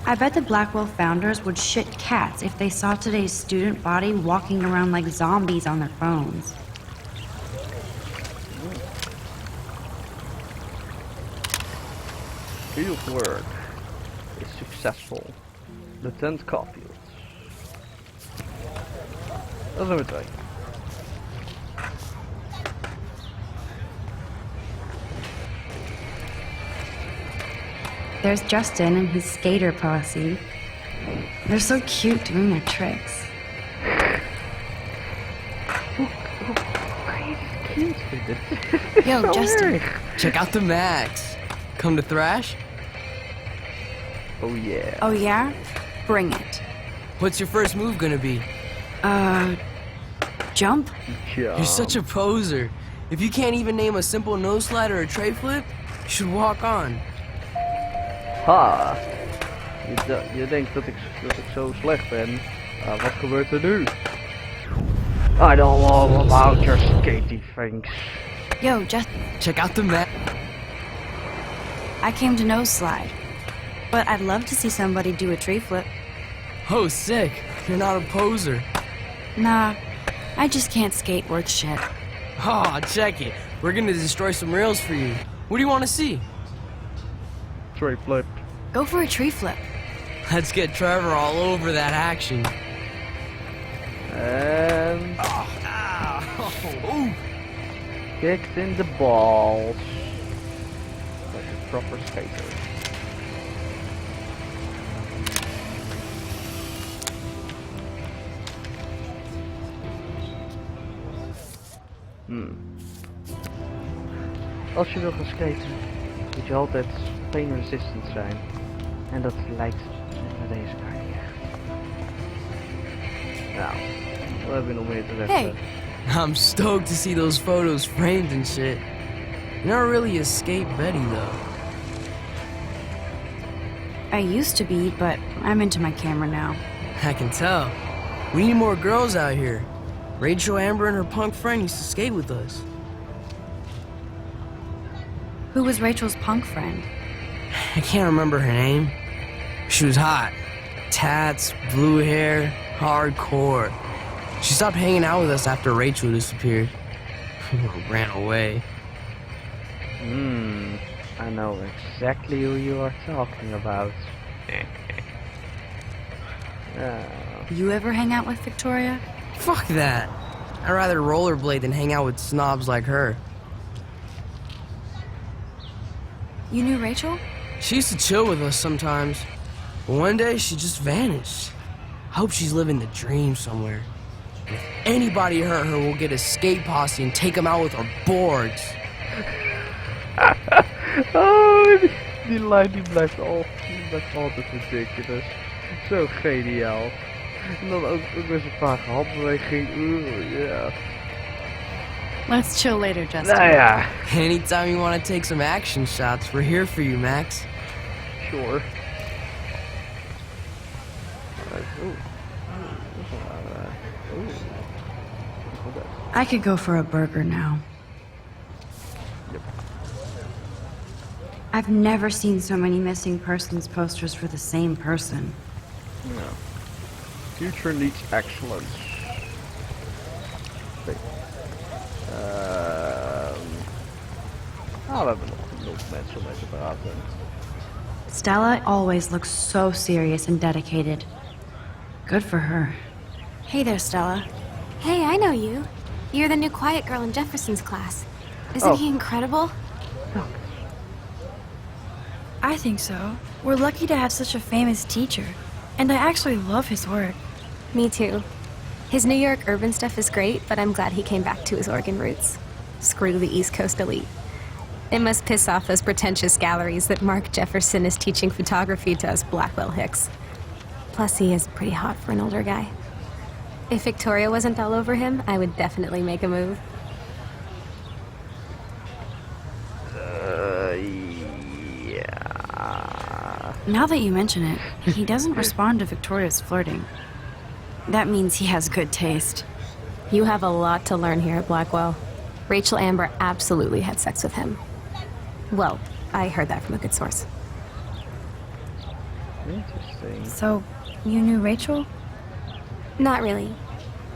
B: I bet the Blackwell founders would shit cats if they saw today's student body walking around like zombies on their phones.
A: Field work is successful. Lieutenant Caulfield. Dat is nummer 2.
B: There's Justin and his skater posse. They're so cute doing their tricks.
H: Yo, Justin, check out the Max. Come to thrash?
A: Oh yeah.
B: Oh yeah? Bring it.
H: What's your first move gonna be?
B: Jump?
H: You're such a poser. If you can't even name a simple nose slide or a tray flip, you should walk on.
A: Ha! Je denkt dat ik zo slecht ben. Wat gebeurt er nu? I don't know about your skating things.
B: Yo, just
H: check out the map.
B: I came to nose slide, but I'd love to see somebody do a tree flip.
H: Oh, sick. You're not a poser.
B: Nah, I just can't skate worth shit.
H: Oh, check it. We're gonna destroy some rails for you. What do you want to see?
A: Tree flip.
B: Go for a tree flip.
H: Let's get Trevor all over that action.
A: And kicked in the balls. Like a proper skater. Als je wil gaan skaten, moet je altijd pain resistant zijn. En dat lijkt naar deze kaart niet echt. Nou, wat hebben we nog meer te zeggen?
B: Hey.
H: I'm stoked to see those photos framed and shit. You're not really a skate Betty though.
B: I used to be, but I'm into my camera now.
H: I can tell. We need more girls out here. Rachel Amber and her punk friend used to skate with us.
B: Who was Rachel's punk friend?
H: I can't remember her name.
M: She was hot. Tats, blue hair, hardcore. She stopped hanging out with us after Rachel disappeared. Ran away.
A: I know exactly who you are talking about.
B: You ever hang out with Victoria?
M: Fuck that. I'd rather rollerblade than hang out with snobs like her.
B: You knew Rachel?
M: She used to chill with us sometimes. But one day, she just vanished. I hope she's living the dream somewhere. And if anybody hurt her, we'll get a skate posse and take them out with our boards.
A: Oh, die line die blijft altijd ridiculous. Zo geniaal. En dan ook met een paar handbeweging. Yeah.
G: Let's chill later, Justin.
A: Nou ja.
M: Anytime you want to take some action shots, we're here for you, Max.
A: Sure.
B: I could go for a burger now.
A: Yep.
B: I've never seen so many missing persons posters for the same person.
A: No. Future needs excellence. Nee. We hebben nog genoeg mensen om mee te praten.
B: Stella always looks so serious and dedicated. Good for her.
G: Hey there, Stella.
J: Hey, I know you. You're the new quiet girl in Jefferson's class. Isn't he incredible?
G: I think so. We're lucky to have such a famous teacher. And I actually love his work.
J: Me too. His New York urban stuff is great, but I'm glad he came back to his Oregon roots. Screw the East Coast elite. It must piss off those pretentious galleries that Mark Jefferson is teaching photography to us Blackwell Hicks. Plus, he is pretty hot for an older guy. If Victoria wasn't all over him, I would definitely make a move.
A: Yeah.
B: Now that you mention it, he doesn't respond to Victoria's flirting. That means he has good taste.
J: You have a lot to learn here at Blackwell. Rachel Amber absolutely had sex with him. Well, I heard that from a good source.
A: Interesting.
G: So, you knew Rachel?
J: Not really.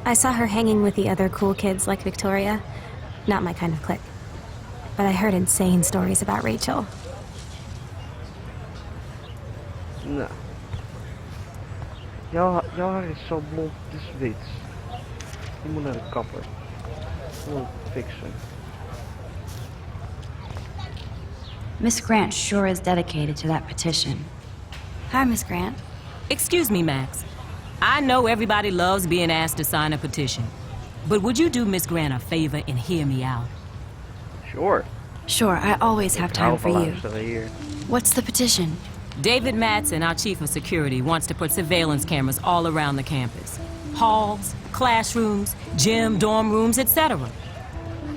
J: I saw her hanging with the other cool kids like Victoria. Not my kind of clique. But I heard insane stories about Rachel.
A: Nou. Jouw haar is zo blond, het is wit. Je moet naar de kapper. Je moet het fixen.
B: Miss Grant sure is dedicated to that petition. Hi, Miss Grant.
N: Excuse me, Max. I know everybody loves being asked to sign a petition. But would you do Miss Grant a favor and hear me out?
A: Sure.
B: Sure, I always have time for you.
A: Hier.
B: What's the petition?
N: David Madsen, our chief of security, wants to put surveillance cameras all around the campus. Halls, classrooms, gym, dorm rooms, etc.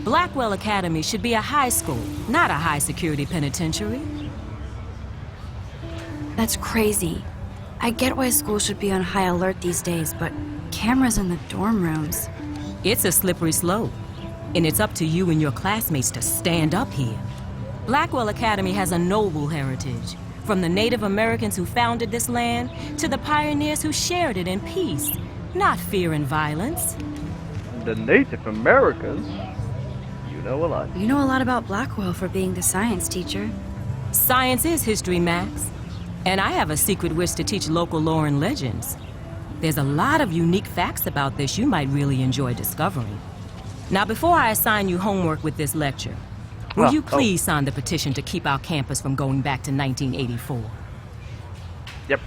N: Blackwell Academy should be a high school, not a high-security penitentiary.
B: That's crazy. I get why schools should be on high alert these days, but cameras in the dorm rooms...
N: It's a slippery slope, and it's up to you and your classmates to stand up here. Blackwell Academy has a noble heritage, from the Native Americans who founded this land to the pioneers who shared it in peace, not fear and violence.
A: The Native Americans? You know a lot.
B: You know a lot about Blackwell for being the science teacher.
N: Science is history, Max. And I have a secret wish to teach local lore and legends. There's a lot of unique facts about this you might really enjoy discovering. Now, before I assign you homework with this lecture, will you please sign the petition to keep our campus from going back to 1984?
A: Yep.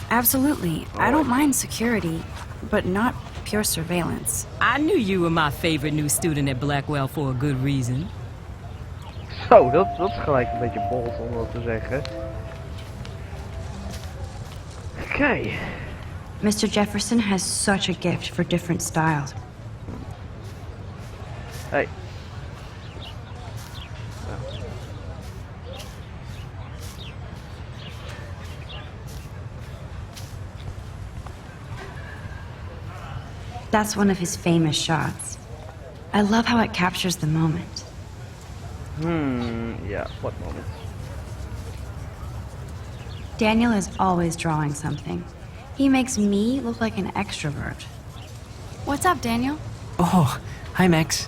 B: Absolutely. I don't mind security, but not pure surveillance.
N: I knew you were my favorite new student at Blackwell for a good reason.
A: Zo, dat is gelijk een beetje bold om dat te zeggen. Okay.
B: Mr. Jefferson has such a gift for different styles.
A: Hey.
B: That's one of his famous shots. I love how it captures the moment.
A: Yeah, what moment?
B: Daniel is always drawing something. He makes me look like an extrovert. What's up, Daniel?
H: Oh, hi, Max.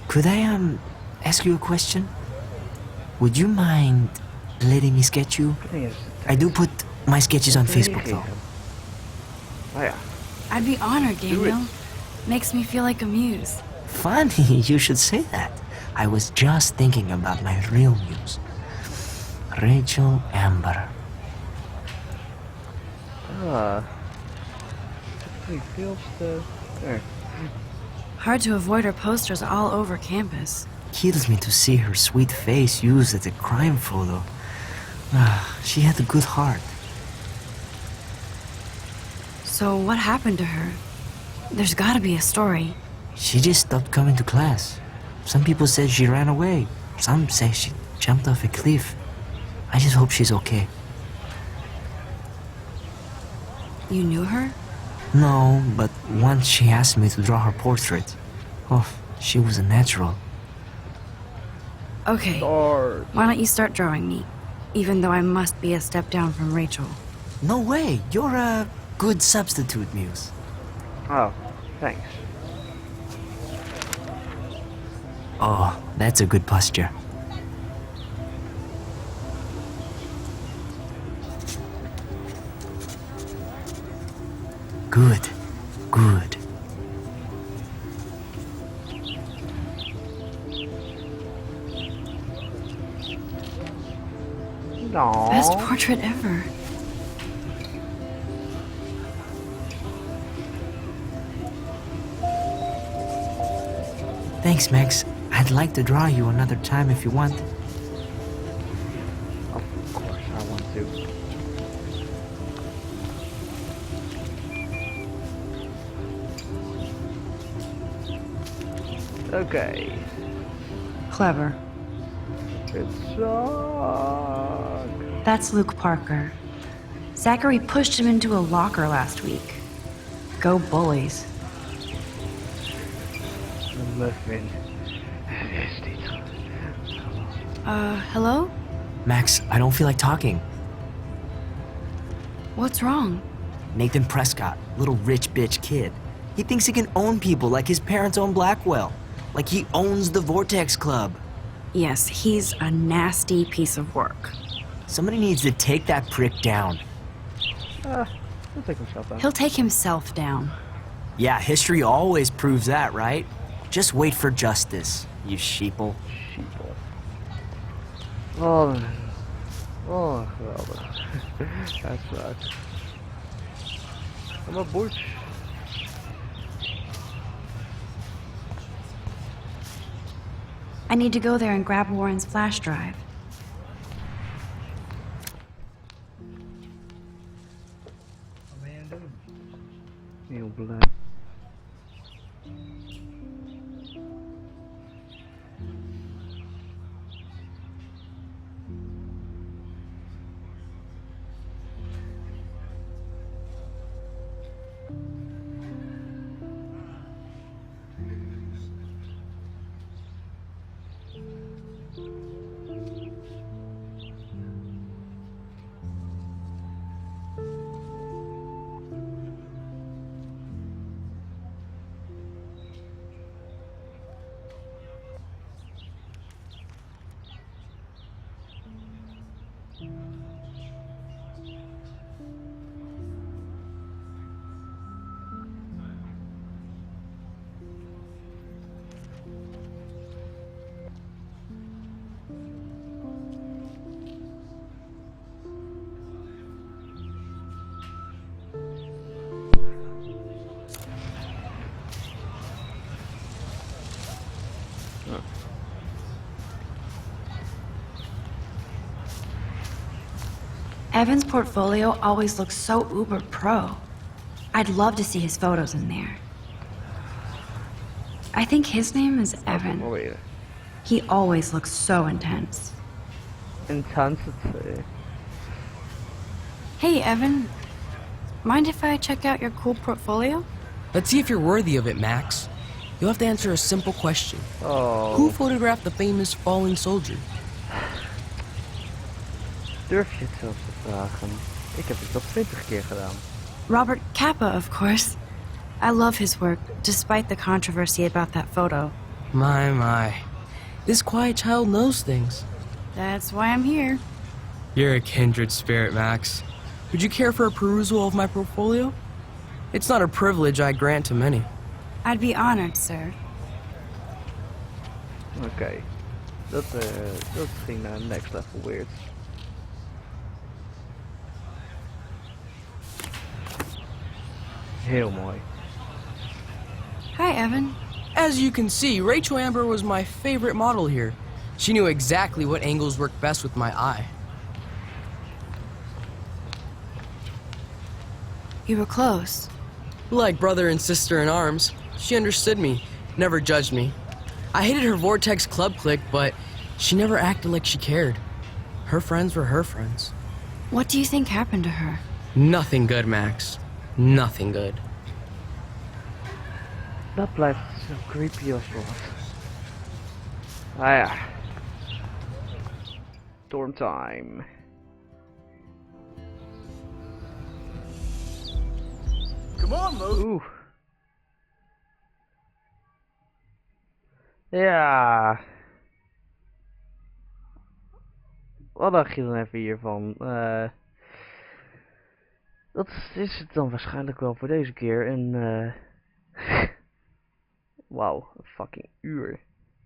H: Could I, ask you a question? Would you mind letting me sketch you? I do put my sketches on Facebook, though.
A: Oh, yeah.
B: I'd be honored, Daniel. Makes me feel like a muse.
H: Funny you should say that. I was just thinking about my real muse. Rachel Amber.
A: He feels the... There.
B: Hard to avoid her posters all over campus.
H: Kills me to see her sweet face used as a crime photo. She had a good heart.
B: So what happened to her? There's gotta be a story.
H: She just stopped coming to class. Some people said she ran away. Some say she jumped off a cliff. I just hope she's okay.
B: You knew her?
H: No, but once she asked me to draw her portrait. Oh, she was a natural.
B: Okay. Why don't you start drawing me? Even though I must be a step down from Rachel.
H: No way. You're a good substitute, Muse.
A: Oh, thanks.
H: Oh, that's a good posture. Good. Good.
A: No.
B: Best portrait ever.
H: Thanks, Max. I'd like to draw you another time if you want.
A: Of course, I want to. Okay.
B: Clever.
A: It's sucks.
B: That's Luke Parker. Zachary pushed him into a locker last week. Go bullies.
A: The muffin.
B: Hello?
H: Max, I don't feel like talking.
B: What's wrong?
H: Nathan Prescott, little rich bitch kid. He thinks he can own people like his parents own Blackwell. Like he owns the Vortex Club.
B: Yes, he's a nasty piece of work.
H: Somebody needs to take that prick down.
A: He'll take himself down.
B: He'll take himself down.
H: Yeah, history always proves that, right? Just wait for justice, you sheeple.
A: Oh, well, that sucks. I'm a butch.
B: I need to go there and grab Warren's flash drive.
A: Neil Black.
B: Evan's portfolio always looks so uber pro. I'd love to see his photos in there. I think his name is Evan.
A: Oh, wait.
B: He always looks so intense.
A: Intensity.
G: Hey, Evan. Mind if I check out your cool portfolio?
M: Let's see if you're worthy of it, Max. You'll have to answer a simple question.
A: Oh.
M: Who photographed the famous falling soldier?
A: Durf je het zelfs te vragen? Ik heb het al 20 keer gedaan.
B: Robert Capa, of course. I love his work, despite the controversy about that photo.
M: My. This quiet child knows things.
B: That's why I'm here.
M: You're a kindred spirit, Max. Would you care for a perusal of my portfolio? It's not a privilege I grant to many.
B: I'd be honored, sir.
A: Oké. Dat ging naar next level weird. Heel mooi.
B: Hi, Evan.
M: As you can see, Rachel Amber was my favorite model here. She knew exactly what angles worked best with my eye.
B: You were close.
M: Like brother and sister in arms, she understood me, never judged me. I hated her Vortex Club clique, but she never acted like she cared. Her friends were her friends.
B: What do you think happened to her?
M: Nothing good, Max. Nothing good.
A: Dat blijft zo creepy als wat. Ah ja. Storm time.
F: Come on, Mo.
A: Oeh. Ja. Wat dacht je dan even hiervan? Dat is het dan waarschijnlijk wel voor deze keer. En wauw, een fucking uur. Dat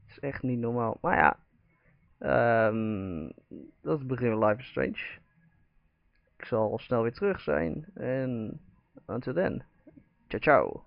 A: is echt niet normaal. Maar ja. Dat is het begin van Life is Strange. Ik zal snel weer terug zijn. En until then. Ciao ciao.